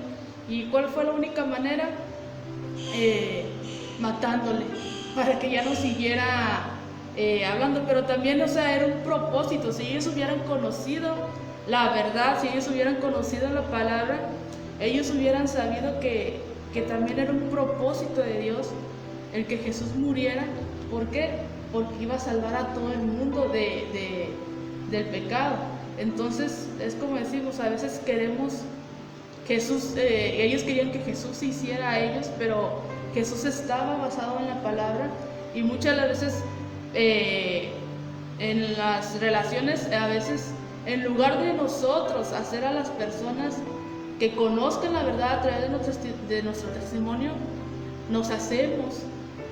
¿Y cuál fue la única manera? Matándole, para que ya no siguiera hablando. Pero también, o sea, era un propósito. Si ellos hubieran conocido la verdad, si ellos hubieran conocido la palabra, ellos hubieran sabido que también era un propósito de Dios el que Jesús muriera. ¿Por qué? Porque iba a salvar a todo el mundo del pecado. Entonces es como decimos, a veces queremos Jesús, ellos querían que Jesús se hiciera a ellos, pero Jesús estaba basado en la palabra. Y muchas de las veces en las relaciones, a veces en lugar de nosotros hacer a las personas que conozcan la verdad a través de nuestro testimonio, nos hacemos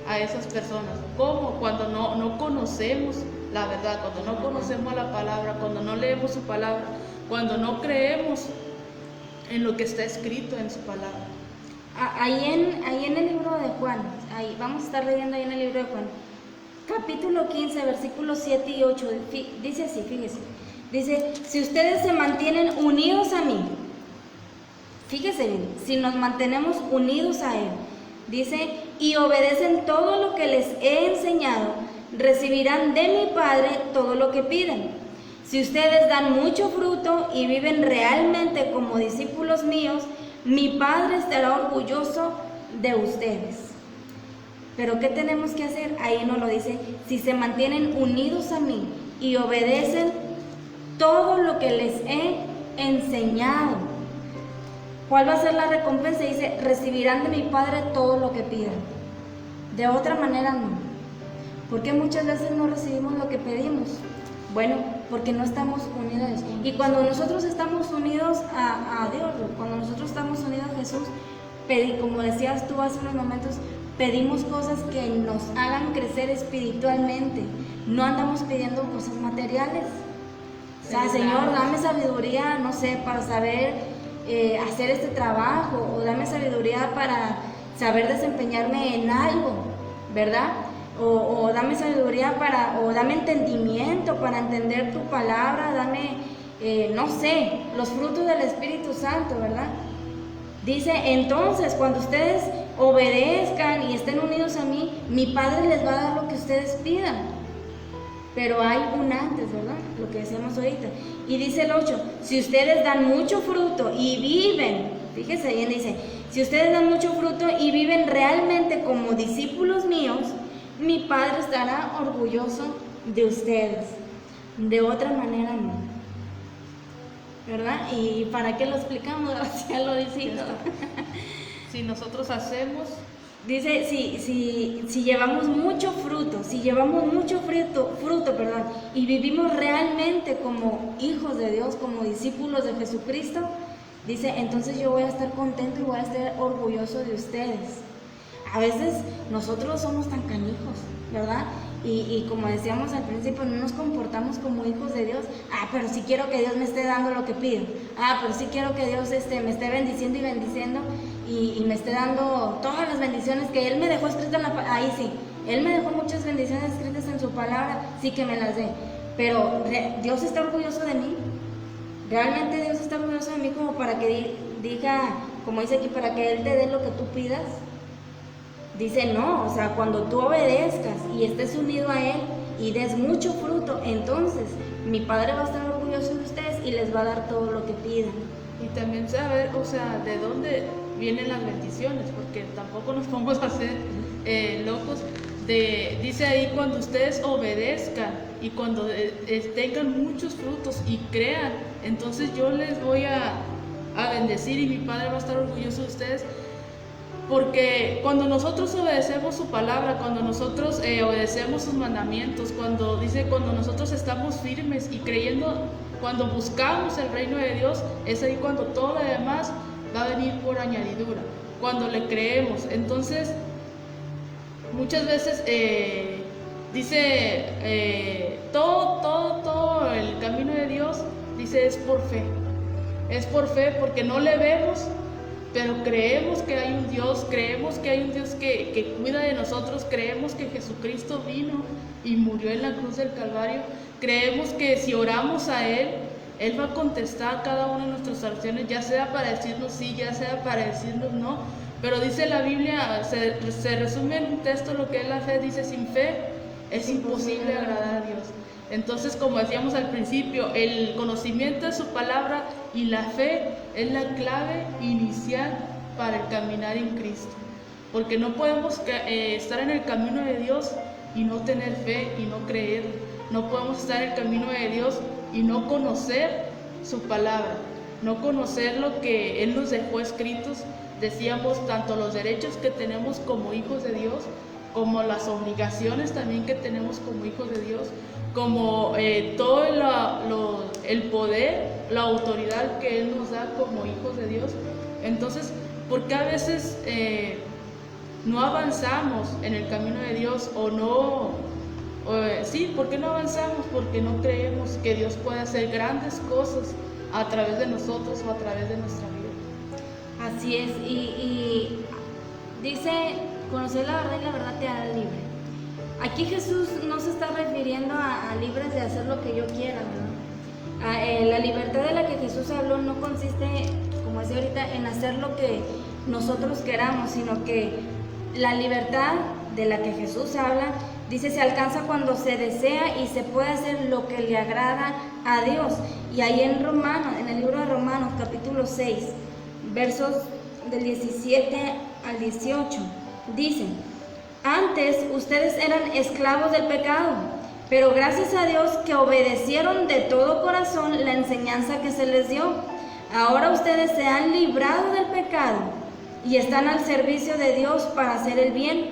a esas personas. ¿Cómo? Cuando no conocemos la verdad, cuando no conocemos la palabra, cuando no leemos su palabra, cuando no creemos en lo que está escrito en su palabra. Ahí en el libro de Juan, ahí vamos a estar leyendo ahí en el libro de Juan, capítulo 15, versículos 7 y 8, dice así, fíjese, dice, si ustedes se mantienen unidos a mí, fíjese bien, si nos mantenemos unidos a Él, dice, y obedecen todo lo que les he enseñado, recibirán de mi Padre todo lo que piden. Si ustedes dan mucho fruto y viven realmente como discípulos míos, mi Padre estará orgulloso de ustedes. Pero ¿qué tenemos que hacer? Ahí nos lo dice, si se mantienen unidos a mí y obedecen todo lo que les he enseñado. ¿Cuál va a ser la recompensa? Dice, recibirán de mi Padre todo lo que pidan. De otra manera no. ¿Por qué muchas veces no recibimos lo que pedimos? Bueno, porque no estamos unidos. Y cuando nosotros estamos unidos a Dios, cuando nosotros estamos unidos a Jesús, como decías tú hace unos momentos, pedimos cosas que nos hagan crecer espiritualmente. No andamos pidiendo cosas materiales. O sea, Señor, dame sabiduría, no sé, para saber hacer este trabajo, o dame sabiduría para saber desempeñarme en algo, ¿verdad? O dame sabiduría o dame entendimiento para entender tu palabra, dame, no sé, los frutos del Espíritu Santo, ¿verdad? Dice, entonces, cuando ustedes obedezcan y estén unidos a mí, mi Padre les va a dar lo que ustedes pidan. Pero hay un antes, ¿verdad? Lo que decíamos ahorita. Y dice el 8, si ustedes dan mucho fruto y viven, fíjese bien, dice, si ustedes dan mucho fruto y viven realmente como discípulos míos, mi Padre estará orgulloso de ustedes. De otra manera no. ¿Verdad? ¿Y para qué lo explicamos? Ya lo dice. Si nosotros hacemos... Dice, si llevamos mucho fruto, y vivimos realmente como hijos de Dios, como discípulos de Jesucristo, dice, entonces yo voy a estar contento y voy a estar orgulloso de ustedes. A veces nosotros somos tan canijos, ¿verdad? Y como decíamos al principio, no nos comportamos como hijos de Dios. Pero sí quiero que Dios me esté dando lo que pido. Pero sí quiero que Dios me esté bendiciendo y bendiciendo y me esté dando todas las bendiciones que Él me dejó escritas en la palabra. Ahí sí, Él me dejó muchas bendiciones escritas en su palabra, sí que me las dé. Pero Dios está orgulloso de mí. Realmente Dios está orgulloso de mí como para que diga, como dice aquí, para que Él te dé lo que tú pidas. Dice, no, o sea, cuando tú obedezcas y estés unido a Él y des mucho fruto, entonces mi Padre va a estar orgulloso de ustedes y les va a dar todo lo que pidan. Y también saber, o sea, de dónde vienen las bendiciones, porque tampoco nos vamos a hacer locos. Dice ahí, cuando ustedes obedezcan y cuando tengan muchos frutos y crean, entonces yo les voy a bendecir y mi Padre va a estar orgulloso de ustedes. Porque cuando nosotros obedecemos su palabra, cuando nosotros obedecemos sus mandamientos, cuando nosotros estamos firmes y creyendo, cuando buscamos el reino de Dios, es ahí cuando todo lo demás va a venir por añadidura, cuando le creemos. Entonces, muchas veces todo el camino de Dios, dice, es por fe porque no le vemos, pero creemos que hay un Dios, que cuida de nosotros, creemos que Jesucristo vino y murió en la cruz del Calvario, creemos que si oramos a Él va a contestar cada una de nuestras oraciones, ya sea para decirnos sí, ya sea para decirnos no, pero dice la Biblia, se resume en un texto lo que es la fe, dice, sin fe es imposible agradar a Dios. Entonces, como decíamos al principio, el conocimiento de su palabra y la fe es la clave inicial para el caminar en Cristo. Porque no podemos estar en el camino de Dios y no tener fe y no creer. No podemos estar en el camino de Dios y no conocer su palabra, no conocer lo que Él nos dejó escritos. Decíamos, tanto los derechos que tenemos como hijos de Dios, como las obligaciones también que tenemos como hijos de Dios, como todo el poder, la autoridad que Él nos da como hijos de Dios. Entonces, ¿por qué a veces no avanzamos en el camino de Dios ¿por qué no avanzamos? Porque no creemos que Dios puede hacer grandes cosas a través de nosotros o a través de nuestra vida. Así es, y dice, conocer la verdad y la verdad te hará libre. Aquí Jesús no se está refiriendo a libres de hacer lo que yo quiera, ¿verdad? La libertad de la que Jesús habló no consiste, como decía ahorita, en hacer lo que nosotros queramos, sino que la libertad de la que Jesús habla, dice, se alcanza cuando se desea y se puede hacer lo que le agrada a Dios. Y ahí en el libro de Romanos, capítulo 6, versos del 17 al 18, dicen, antes ustedes eran esclavos del pecado, pero gracias a Dios que obedecieron de todo corazón la enseñanza que se les dio. Ahora ustedes se han librado del pecado y están al servicio de Dios para hacer el bien.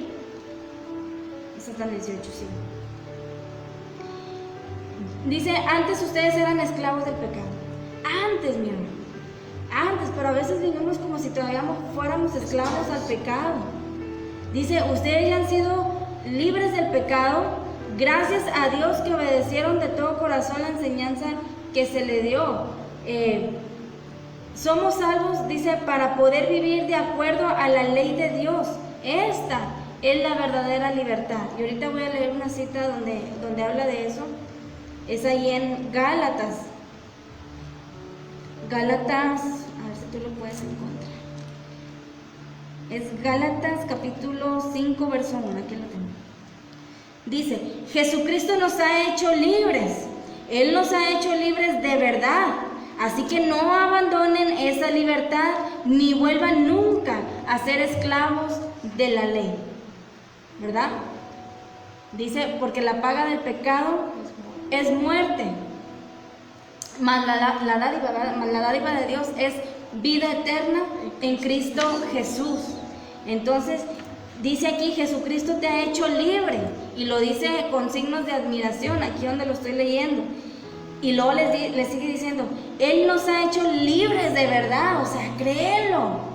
Eso está en 18, sí. Dice, antes ustedes eran esclavos del pecado. Antes, mi hermano. Antes, pero a veces vivimos como si todavía fuéramos esclavos al pecado. Dice, ustedes ya han sido libres del pecado, Gracias a Dios que obedecieron de todo corazón la enseñanza que se le dio. Somos salvos, dice, para poder vivir de acuerdo a la ley de Dios. Esta es la verdadera libertad. Y ahorita voy a leer una cita donde habla de eso. Es ahí en Gálatas. Gálatas, a ver si tú lo puedes encontrar. Es Gálatas capítulo 5, verso 1. Aquí lo tengo. Dice, Jesucristo nos ha hecho libres. Él nos ha hecho libres de verdad. Así que no abandonen esa libertad ni vuelvan nunca a ser esclavos de la ley. ¿Verdad? Dice, porque la paga del pecado es muerte. Mas la dádiva de Dios es vida eterna en Cristo Jesús. Entonces, dice aquí, Jesucristo te ha hecho libre. Y lo dice con signos de admiración, aquí donde lo estoy leyendo. Y luego le sigue diciendo, Él nos ha hecho libres de verdad. O sea, créelo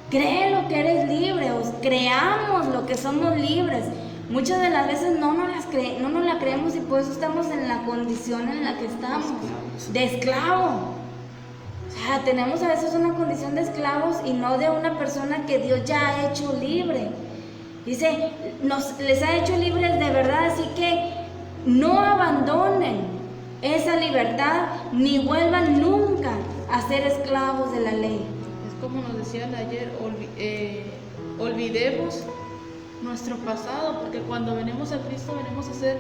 que eres libre. Creamos lo que somos libres. Muchas de las veces no nos la creemos y por eso estamos en la condición en la que estamos, de esclavo. O sea, tenemos a veces una condición de esclavos y no de una persona que Dios ya ha hecho libre. Dice, les ha hecho libres de verdad, así que no abandonen esa libertad ni vuelvan nunca a ser esclavos de la ley. Es como nos decían ayer, olvidemos nuestro pasado, porque cuando venimos a Cristo venimos a ser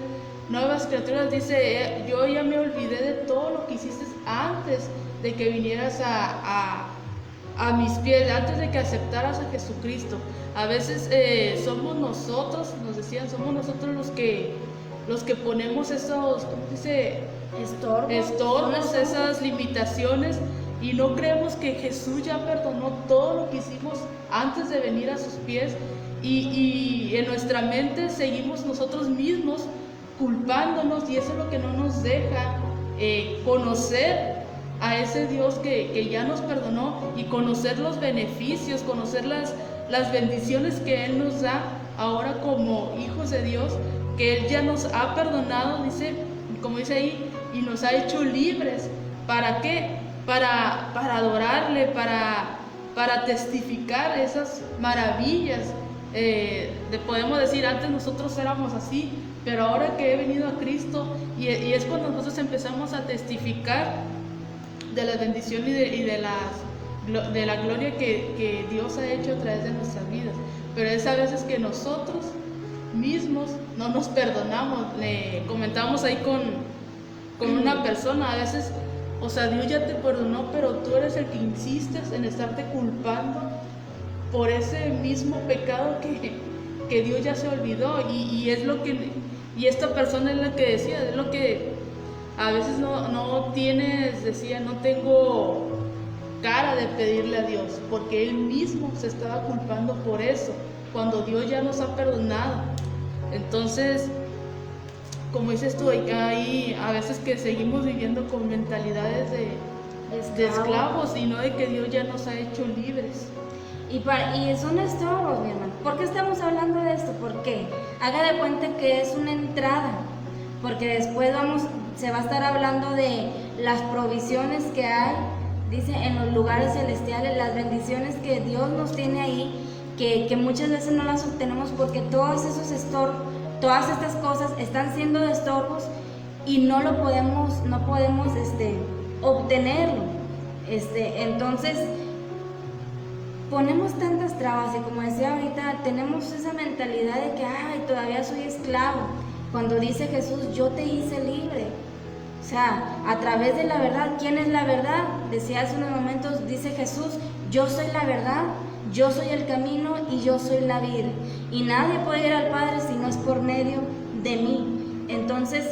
nuevas criaturas. Dice, yo ya me olvidé de todo lo que hiciste antes de que vinieras a mis pies, antes de que aceptaras a Jesucristo. A veces somos nosotros, nos decían, somos nosotros los que ponemos esos, ¿cómo dice? Estorbos, esas limitaciones, y no creemos que Jesús ya perdonó todo lo que hicimos antes de venir a sus pies, y en nuestra mente seguimos nosotros mismos culpándonos, y eso es lo que no nos deja conocer a ese Dios que ya nos perdonó, y conocer los beneficios, conocer las bendiciones que Él nos da ahora como hijos de Dios, que Él ya nos ha perdonado, dice, como dice ahí, y nos ha hecho libres. ¿Para qué? Para adorarle, para testificar esas maravillas. Podemos decir, antes nosotros éramos así, pero ahora que he venido a Cristo, y es cuando nosotros empezamos a testificar de las bendiciones y de la gloria que Dios ha hecho a través de nuestras vidas. Pero es a veces que nosotros mismos no nos perdonamos. Le comentábamos ahí con una persona, a veces, o sea, Dios ya te perdonó, pero tú eres el que insistes en estarte culpando por ese mismo pecado que Dios ya se olvidó, y es lo que, y esta persona es lo que decía, es lo que a veces no tienes, decía, no tengo cara de pedirle a Dios, porque él mismo se estaba culpando por eso, cuando Dios ya nos ha perdonado. Entonces, como dices tú, hay a veces que seguimos viviendo con mentalidades de esclavos, y no de que Dios ya nos ha hecho libres. Y son estorbos, mi hermano. ¿Por qué estamos hablando de esto? Porque haga de cuenta que es una entrada, porque después se va a estar hablando de las provisiones que hay, dice, en los lugares celestiales, las bendiciones que Dios nos tiene ahí, que muchas veces no las obtenemos porque todos esos estorbos, todas estas cosas están siendo de estorbos y no podemos obtenerlo. Entonces, ponemos tantas trabas, y como decía ahorita, tenemos esa mentalidad de que, ay, todavía soy esclavo, cuando dice Jesús, yo te hice libre. O sea, a través de la verdad. ¿Quién es la verdad? Decía hace unos momentos, dice Jesús, yo soy la verdad, yo soy el camino y yo soy la vida. Y nadie puede ir al Padre si no es por medio de mí. Entonces,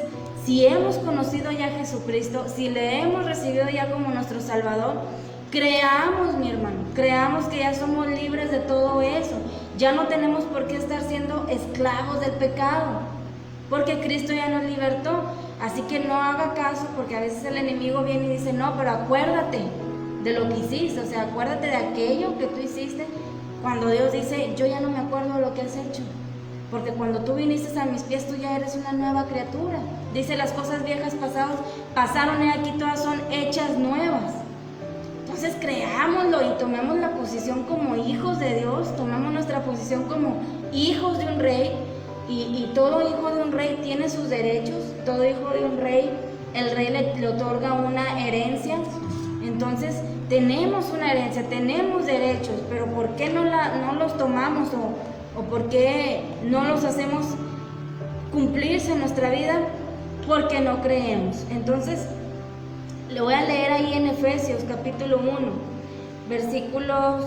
si hemos conocido ya a Jesucristo, si le hemos recibido ya como nuestro Salvador, creamos, mi hermano, creamos que ya somos libres de todo eso. Ya no tenemos por qué estar siendo esclavos del pecado, porque Cristo ya nos libertó. Así que no haga caso, porque a veces el enemigo viene y dice, no, pero acuérdate de lo que hiciste, o sea, acuérdate de aquello que tú hiciste, cuando Dios dice, yo ya no me acuerdo de lo que has hecho. porque cuando tú viniste a mis pies, tú ya eres una nueva criatura. Dice, las cosas viejas pasaron y aquí todas son hechas nuevas. Entonces creámoslo y tomemos la posición como hijos de Dios, tomemos nuestra posición como hijos de un rey, y todo hijo de un rey tiene sus derechos, todo hijo de un rey, el rey le otorga una herencia. Entonces tenemos una herencia, tenemos derechos, pero ¿por qué no los tomamos o por qué no los hacemos cumplirse en nuestra vida? Porque no creemos. Entonces le voy a leer ahí en Efesios capítulo 1, versículos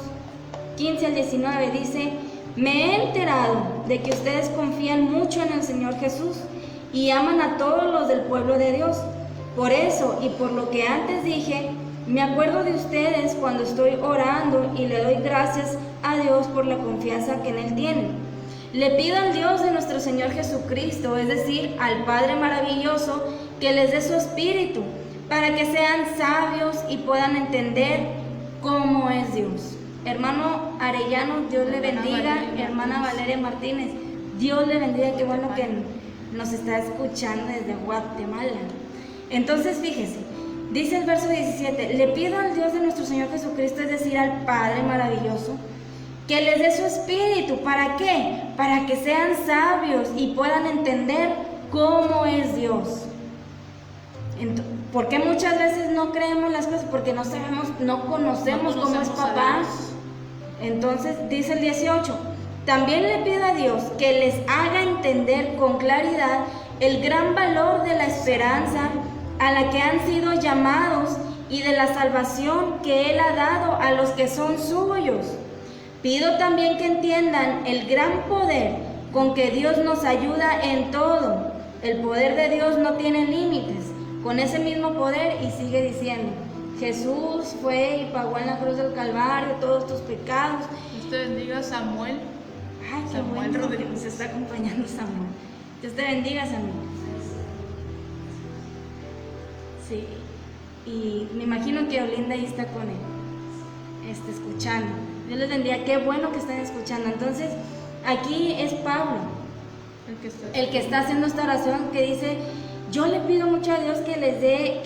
15 al 19, dice: me he enterado de que ustedes confían mucho en el Señor Jesús y aman a todos los del pueblo de Dios. Por eso y por lo que antes dije, me acuerdo de ustedes cuando estoy orando y le doy gracias a Dios por la confianza que en Él tienen. Le pido al Dios de nuestro Señor Jesucristo, es decir, al Padre maravilloso, que les dé su espíritu, para que sean sabios y puedan entender cómo es Dios. Hermano Arellano, Dios le bendiga. Hermana Valeria Martínez, Dios le bendiga. Qué bueno que nos está escuchando desde Guatemala. Entonces, fíjese, dice el verso 17: le pido al Dios de nuestro Señor Jesucristo, es decir, al Padre maravilloso, que les dé su espíritu. ¿Para qué? Para que sean sabios y puedan entender cómo es Dios. ¿Por qué muchas veces no creemos las cosas? Porque no sabemos, no conocemos cómo es papá. Entonces dice el 18: también le pido a Dios que les haga entender con claridad el gran valor de la esperanza a la que han sido llamados y de la salvación que Él ha dado a los que son suyos. Pido también que entiendan el gran poder con que Dios nos ayuda en todo. El poder de Dios no tiene límites. Con ese mismo poder, y sigue diciendo, Jesús fue y pagó en la cruz del Calvario todos tus pecados. Dios te bendiga, Samuel. Ay, qué Samuel bueno que Rodríguez. nos está acompañando Samuel. Dios te bendiga, Samuel. Sí, y me imagino que Olinda ahí está con él, escuchando. Dios les bendiga, qué bueno que están escuchando. Entonces, aquí es Pablo, el que está haciendo esta oración, que dice: yo le pido mucho a Dios que les dé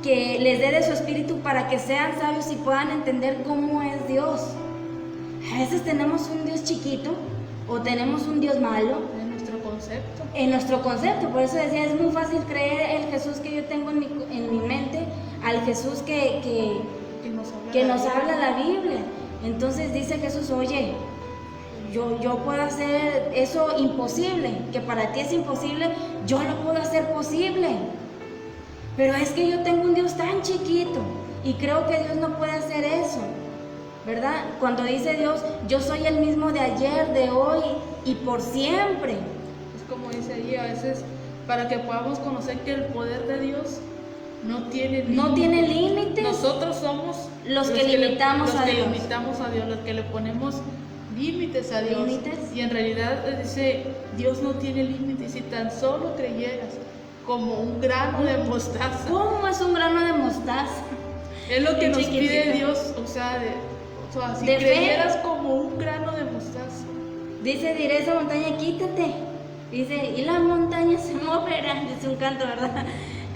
de su espíritu para que sean sabios y puedan entender cómo es Dios. A veces tenemos un Dios chiquito o tenemos un Dios malo. En nuestro concepto, por eso decía, es muy fácil creer el Jesús que yo tengo en mi mente al Jesús que nos habla la Biblia. Entonces dice Jesús: oye, yo puedo hacer eso imposible, que para ti es imposible, yo lo puedo hacer posible. Pero es que yo tengo un Dios tan chiquito y creo que Dios no puede hacer eso, ¿verdad? Cuando dice Dios: yo soy el mismo de ayer, de hoy y por siempre. Como dice ahí, a veces para que podamos conocer que el poder de Dios no tiene límites. Nosotros somos los que limitamos a Dios, los que le ponemos límites a Dios. Y en realidad dice, Dios no tiene límites. Si tan solo creyeras como un grano de mostaza. ¿Cómo es un grano de mostaza? Es lo que nos pide Dios, si creyeras como un grano de mostaza. Dice: diré a esa montaña, quítate. Dice: y la montaña se moverá. Dice un canto, ¿verdad?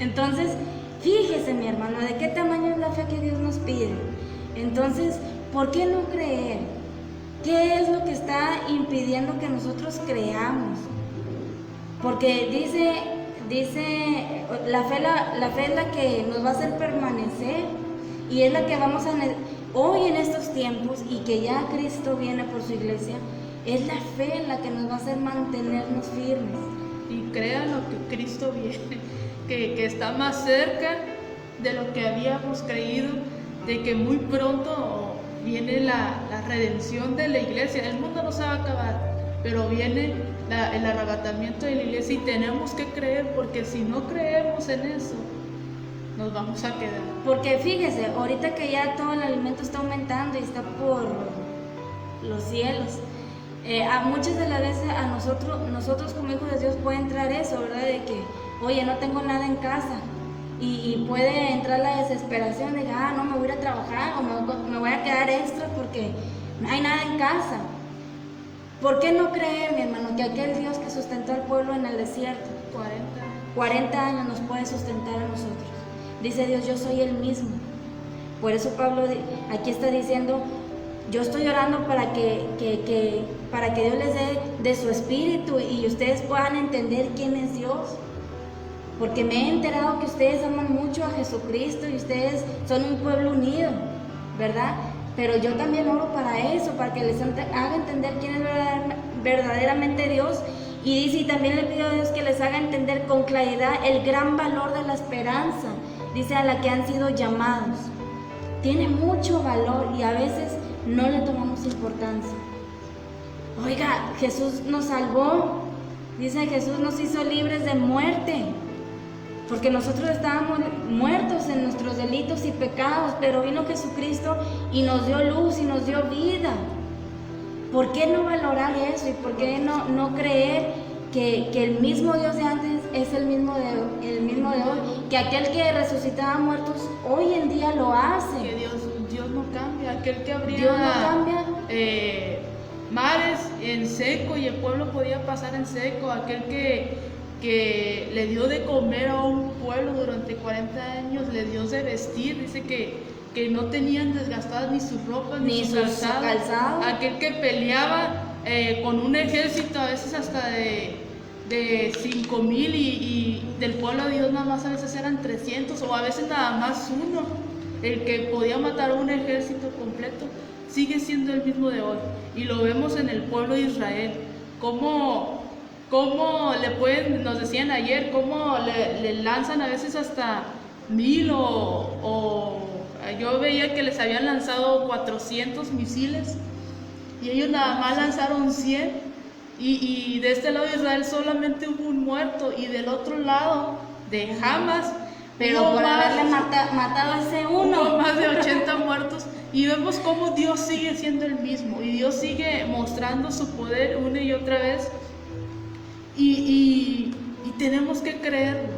Entonces, fíjese, mi hermano, de qué tamaño es la fe que Dios nos pide. Entonces, ¿por qué no creer? ¿Qué es lo que está impidiendo que nosotros creamos? Porque dice la fe es la que nos va a hacer permanecer, y es la que vamos a hoy en estos tiempos, y que ya Cristo viene por su iglesia. Es la fe la que nos va a hacer mantenernos firmes. Y crean lo que Cristo viene, que está más cerca de lo que habíamos creído, de que muy pronto viene la redención de la iglesia. El mundo no se va a acabar, pero viene el arrebatamiento de la iglesia, y tenemos que creer, porque si no creemos en eso, nos vamos a quedar. Porque fíjese, ahorita que ya todo el alimento está aumentando y está por los cielos, muchas de las veces a nosotros como hijos de Dios puede entrar eso, ¿verdad? De que, oye, no tengo nada en casa, y puede entrar la desesperación de que, no, me voy a ir a trabajar, o me voy a quedar extra porque no hay nada en casa. ¿Por qué no creer, mi hermano, que aquel Dios que sustentó al pueblo en el desierto 40 años nos puede sustentar a nosotros? Dice Dios, yo soy el mismo. Por eso Pablo aquí está diciendo, yo estoy orando para que Dios les dé de su espíritu y ustedes puedan entender quién es Dios. Porque me he enterado que ustedes aman mucho a Jesucristo y ustedes son un pueblo unido, ¿verdad? Pero yo también oro para eso, para que les haga entender quién es verdaderamente Dios. Y dice, y también le pido a Dios que les haga entender con claridad el gran valor de la esperanza, dice, a la que han sido llamados. Tiene mucho valor y a veces no le tomamos importancia. Oiga, Jesús nos salvó, dice, Jesús nos hizo libres de muerte, porque nosotros estábamos muertos en nuestros delitos y pecados, pero vino Jesucristo y nos dio luz y nos dio vida. ¿Por qué no valorar eso? ¿Y por qué no creer que el mismo Dios de antes es el mismo de hoy? Que aquel que resucitaba muertos hoy en día lo hace. Que Dios no cambia. Aquel que abría Dios no cambia. Mares en seco y el pueblo podía pasar en seco. Aquel que le dio de comer a un pueblo durante 40 años, le dio de vestir. Dice que no tenían desgastadas ni sus ropas ni su calzado. Aquel que peleaba con un ejército a veces hasta de 5,000 y del pueblo de Dios nada más a veces eran 300 o a veces nada más uno, el que podía matar a un ejército completo, sigue siendo el mismo de hoy. Y lo vemos en el pueblo de Israel, cómo nos decían ayer, cómo le lanzan a veces hasta 1000 o yo veía que les habían lanzado 400 misiles y ellos nada más lanzaron 100 y de este lado de Israel solamente hubo un muerto y del otro lado de Hamas, pero por haberle matado a ese uno, hubo más de 80 muertos. Y vemos cómo Dios sigue siendo el mismo y Dios sigue mostrando su poder una y otra vez y tenemos que creerlo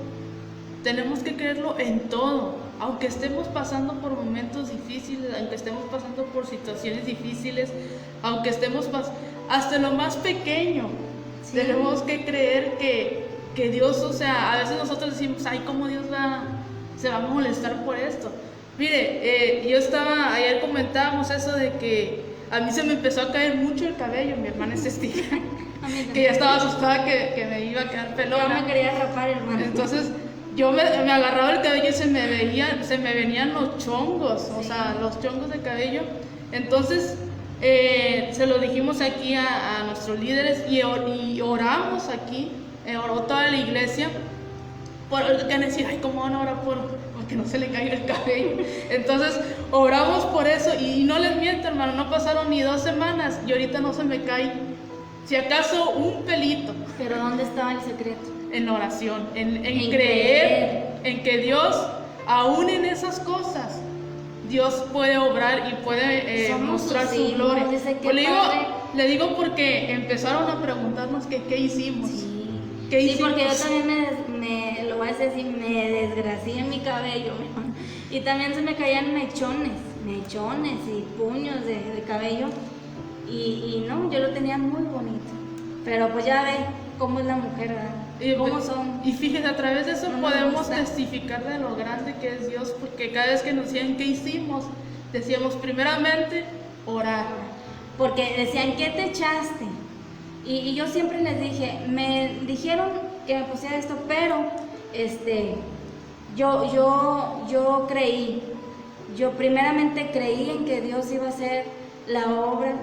en todo. Aunque estemos pasando por momentos difíciles, aunque estemos pasando por situaciones difíciles, aunque estemos hasta lo más pequeño, sí, tenemos que creer que Dios, o sea, a veces nosotros decimos, ay, ¿cómo Dios se va a molestar por esto? Mire, ayer comentábamos eso de que a mí se me empezó a caer mucho el cabello, mi hermana es testiga, que ya estaba asustada que me iba a quedar pelona. Yo me quería rapar, hermano. Entonces, yo me agarraba el cabello y se me venían los chongos, sí, o sea, los chongos de cabello. Entonces, se lo dijimos aquí a nuestros líderes y oramos aquí, oró toda la iglesia, porque han decir, ay, ¿cómo van a orar porque no se le caiga el cabello? Entonces, oramos por eso y no les miento, hermano, no pasaron ni 2 semanas y ahorita no se me cae, si acaso un pelito. ¿Pero dónde estaba el secreto? En la oración, en creer en que Dios, aún en esas cosas, Dios puede obrar y puede mostrar su gloria. Le digo porque empezaron a preguntarnos que qué hicimos. Sí, ¿Qué hicimos? Porque yo también lo voy a decir, me desgracié en mi cabello, y también se me caían mechones y puños de cabello, y no, yo lo tenía muy bonito, pero pues ya ve cómo es la mujer, ¿verdad? ¿Cómo son? Y fíjese, a través de eso podemos testificar de lo grande que es Dios, porque cada vez que nos decían qué hicimos, decíamos primeramente orar. Porque decían, ¿qué te echaste? Y yo siempre les dije, me dijeron que me pusiera esto, pero yo creí, yo primeramente creí en que Dios iba a hacer la obra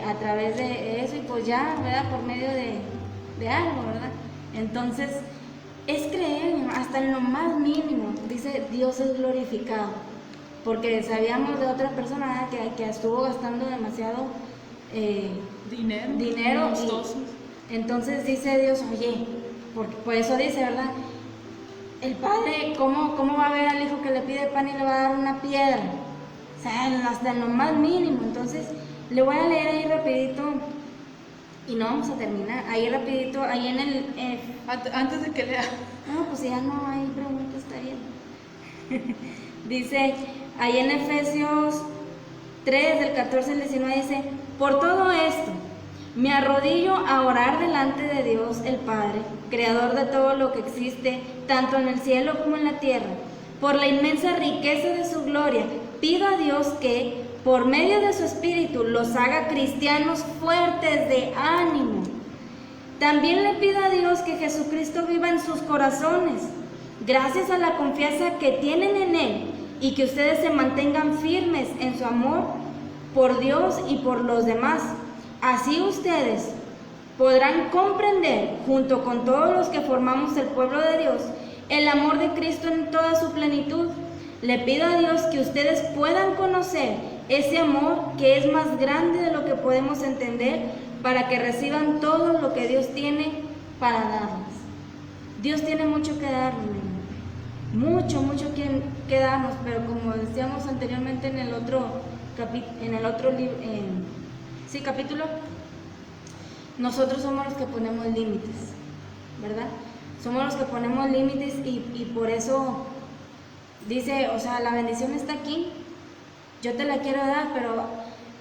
a través de eso, y pues ya, ¿verdad? Por medio de algo, ¿verdad? Entonces, es creer, hasta en lo más mínimo, dice, Dios es glorificado, porque sabíamos de otra persona que estuvo gastando demasiado dinero y entonces dice Dios, oye, porque por eso dice, ¿verdad? El padre, ¿cómo va a ver al hijo que le pide pan y le va a dar una piedra? O sea, hasta en lo más mínimo. Entonces, le voy a leer ahí rapidito. Y no vamos a terminar. Ahí rapidito, ahí en el... Antes de que lea. No, pues ya no hay preguntas, está bien. Dice, ahí en Efesios 3, del 14 al 19, dice, por todo esto, Me arrodillo a orar delante de Dios el Padre, creador de todo lo que existe, tanto en el cielo como en la tierra. Por la inmensa riqueza de su gloria, pido a Dios que, por medio de su Espíritu, los haga cristianos fuertes de ánimo. También le pido a Dios que Jesucristo viva en sus corazones, gracias a la confianza que tienen en Él, y que ustedes se mantengan firmes en su amor por Dios y por los demás. Así ustedes podrán comprender, junto con todos los que formamos el pueblo de Dios, el amor de Cristo en toda su plenitud. Le pido a Dios que ustedes puedan conocer ese amor que es más grande de lo que podemos entender, para que reciban todo lo que Dios tiene para darles. Dios tiene mucho que darnos, mucho que darnos, pero como decíamos anteriormente en el otro capítulo, nosotros somos los que ponemos límites, ¿verdad? Somos los que ponemos límites y por eso dice, o sea, la bendición está aquí, yo te la quiero dar, pero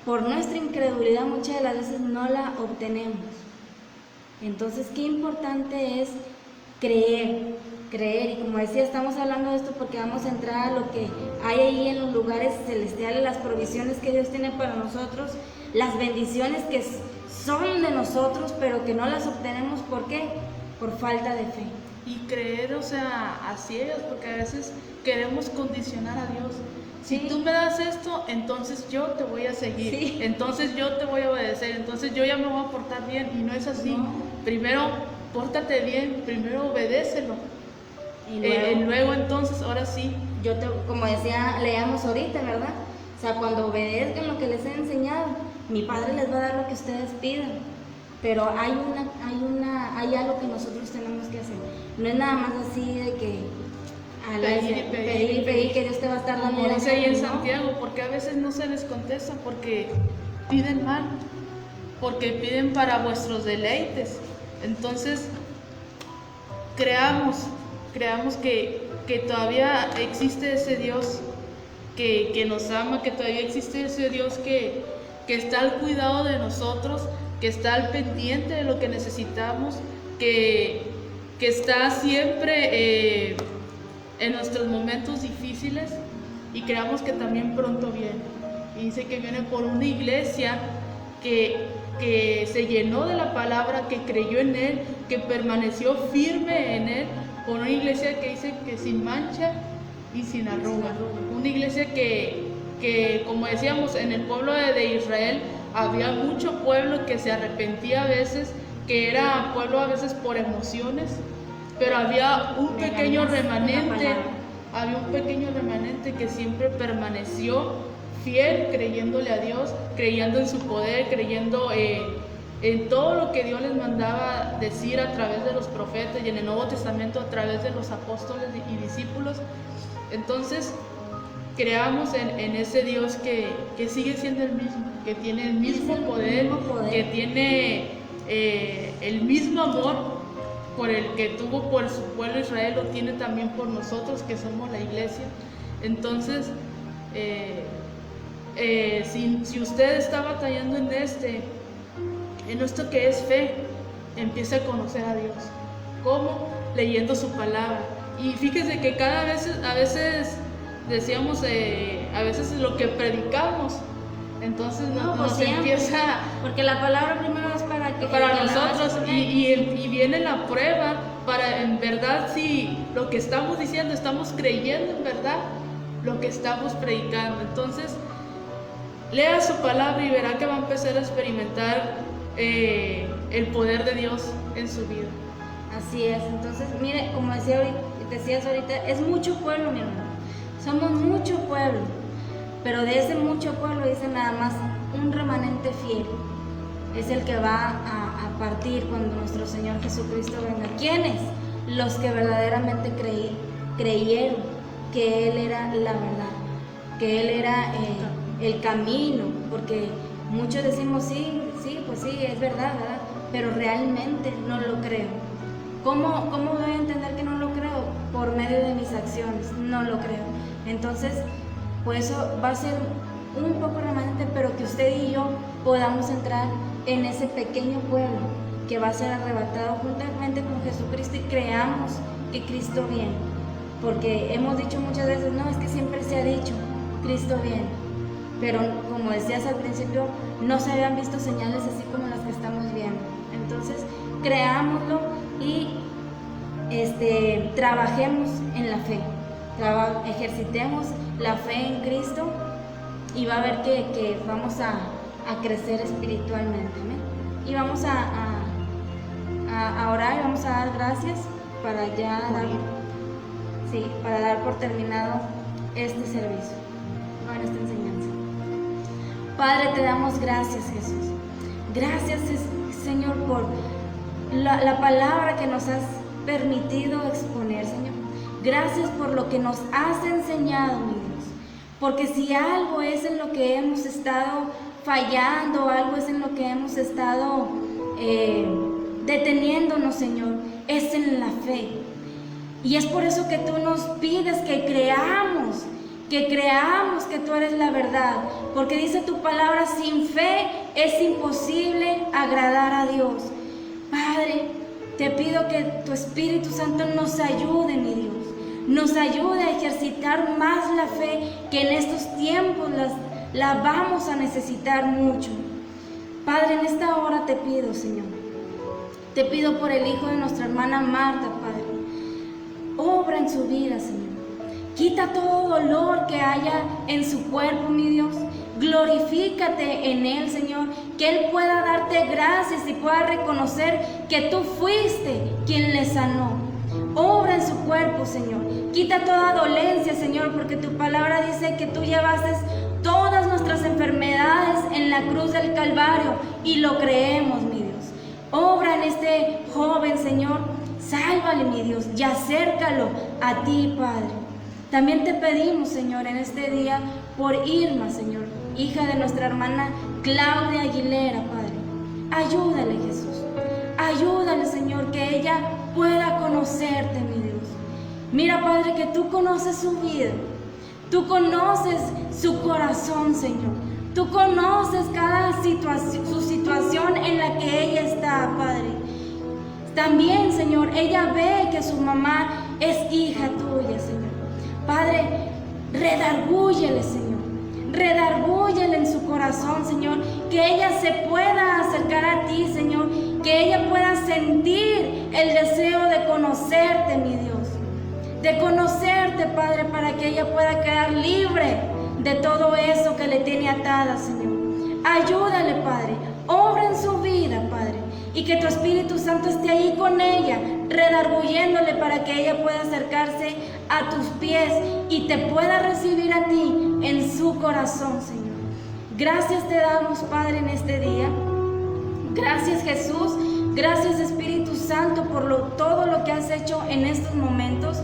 por nuestra incredulidad muchas de las veces no la obtenemos. Entonces, qué importante es creer, y como decía, estamos hablando de esto porque vamos a entrar a lo que hay ahí en los lugares celestiales, las provisiones que Dios tiene para nosotros, las bendiciones que son de nosotros, pero que no las obtenemos. ¿Por qué? Por falta de fe. Y creer, o sea, a ciegas, porque a veces queremos condicionar a Dios. Si tú me das esto, entonces yo te voy a seguir, entonces yo te voy a obedecer, entonces yo ya me voy a portar bien, y no es así. No. Primero, pórtate bien, primero obedécelo. Y luego entonces, ahora sí. Como decía, leamos ahorita, ¿verdad? O sea, cuando obedezcan lo que les he enseñado, mi Padre les va a dar lo que ustedes pidan. Pero hay algo que nosotros tenemos que hacer. No es nada más así de que pedir, que Dios te va a estar dando. Como dice ahí en Santiago, porque a veces no se les contesta, porque piden mal, porque piden para vuestros deleites. Entonces, creamos que todavía existe ese Dios que nos ama, que todavía existe ese Dios que está al cuidado de nosotros, que está al pendiente de lo que necesitamos, que está siempre en nuestros momentos difíciles, y creamos que también pronto viene. Y dice que viene por una iglesia que se llenó de la palabra, que creyó en Él, que permaneció firme en Él, por una iglesia que dice que sin mancha y sin arruga. Una iglesia que como decíamos, en el pueblo de Israel había mucho pueblo que se arrepentía a veces, que era pueblo a veces por emociones, pero había un pequeño remanente que siempre permaneció fiel, creyéndole a Dios, creyendo en su poder, creyendo en todo lo que Dios les mandaba decir a través de los profetas, y en el Nuevo Testamento a través de los apóstoles y discípulos. Entonces, creamos en ese Dios que sigue siendo el mismo, que tiene el mismo poder, que tiene el mismo amor por el que tuvo por su pueblo Israel, lo tiene también por nosotros, que somos la iglesia. Entonces, si usted está batallando en esto que es fe, empiece a conocer a Dios. ¿Cómo? Leyendo su palabra. Y fíjese que a veces decíamos, a veces lo que predicamos, entonces nos empieza, porque la palabra primero es para nosotros, y viene la prueba para en verdad si lo que estamos diciendo estamos creyendo en verdad lo que estamos predicando. Entonces, lea su palabra y verá que va a empezar a experimentar el poder de Dios en su vida. Así es. Entonces, mire, como decías ahorita, es mucho pueblo, mi hermano. Somos mucho pueblo, pero de ese mucho pueblo dice nada más un remanente fiel. Es el que va a partir cuando nuestro Señor Jesucristo venga. ¿Quiénes? Los que verdaderamente creyeron que Él era la verdad, que Él era el camino, porque muchos decimos pues sí, es verdad, ¿verdad? Pero realmente no lo creo. ¿Cómo voy a entender que no lo creo? Por medio de mis acciones, no lo creo. Entonces, pues eso va a ser un poco remanente, pero que usted y yo podamos entrar en ese pequeño pueblo que va a ser arrebatado juntamente con Jesucristo, y creamos que Cristo viene. Porque hemos dicho muchas veces, no, es que siempre se ha dicho, Cristo viene. Pero como decías al principio, no se habían visto señales así como las que estamos viendo. Entonces, creámoslo y trabajemos en la fe. Ejercitemos la fe en Cristo y va a ver que vamos a crecer espiritualmente. ¿Amén? Y vamos a orar y vamos a dar gracias para ya para dar por terminado este servicio, esta enseñanza. Padre, te damos gracias, Jesús. Gracias, Señor, por la palabra que nos has permitido exponer, Señor. Gracias por lo que nos has enseñado, mi Dios. Porque si algo es en lo que hemos estado fallando, algo es en lo que hemos estado deteniéndonos, Señor, es en la fe. Y es por eso que tú nos pides que creamos que tú eres la verdad. Porque dice tu palabra, sin fe es imposible agradar a Dios. Padre, te pido que tu Espíritu Santo nos ayude, mi Dios. Nos ayude a ejercitar más la fe, que en estos tiempos la vamos a necesitar mucho. Padre, en esta hora te pido, Señor. Te pido por el hijo de nuestra hermana Marta, Padre. Obra en su vida, Señor. Quita todo dolor que haya en su cuerpo, mi Dios. Glorifícate en él, Señor. Que él pueda darte gracias y pueda reconocer que tú fuiste quien le sanó. Obra en su cuerpo, Señor. Quita toda dolencia, Señor, porque tu palabra dice que tú llevaste todas nuestras enfermedades en la cruz del Calvario, y lo creemos, mi Dios. Obra en este joven, Señor. Sálvale, mi Dios, y acércalo a ti, Padre. También te pedimos, Señor, en este día por Irma, Señor, hija de nuestra hermana Claudia Aguilera, Padre. Ayúdale, Jesús. Ayúdale, Señor, que ella pueda conocerte, mi Dios. Mira, Padre, que tú conoces su vida. Tú conoces su corazón, Señor. Tú conoces cada situación, su situación en la que ella está, Padre. También, Señor, ella ve que su mamá es hija tuya, Señor. Padre, redargúyele, Señor. Redargúyele en su corazón, Señor. Que ella se pueda acercar a ti, Señor. Que ella pueda sentir el deseo de conocerte, mi Dios. De conocerte, Padre, para que ella pueda quedar libre de todo eso que le tiene atada, Señor. Ayúdale, Padre. Obra en su vida, Padre. Y que tu Espíritu Santo esté ahí con ella, redarguyéndole para que ella pueda acercarse a tus pies y te pueda recibir a ti en su corazón, Señor. Gracias te damos, Padre, en este día. Gracias, Jesús. Gracias, Espíritu Santo, por todo lo que has hecho en estos momentos.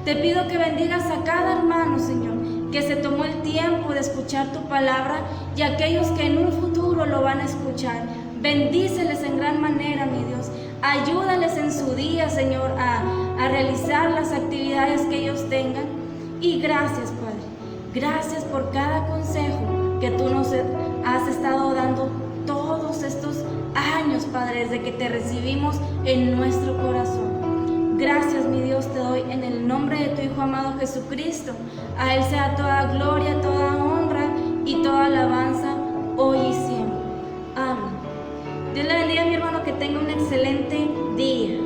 Te pido que bendigas a cada hermano, Señor, que se tomó el tiempo de escuchar tu palabra, y a aquellos que en un futuro lo van a escuchar. Bendíceles en gran manera, mi Dios. Ayúdales en su día, Señor, a realizar las actividades que ellos tengan. Y gracias, Padre. Gracias por cada consejo que tú nos has estado dando todos estos años, Padre, desde que te recibimos en nuestro corazón. Gracias, mi Dios, te doy en el nombre de tu Hijo amado Jesucristo. A Él sea toda gloria, toda honra y toda alabanza, hoy y siempre. Amén. Dios le bendiga, mi hermano, que tenga un excelente día.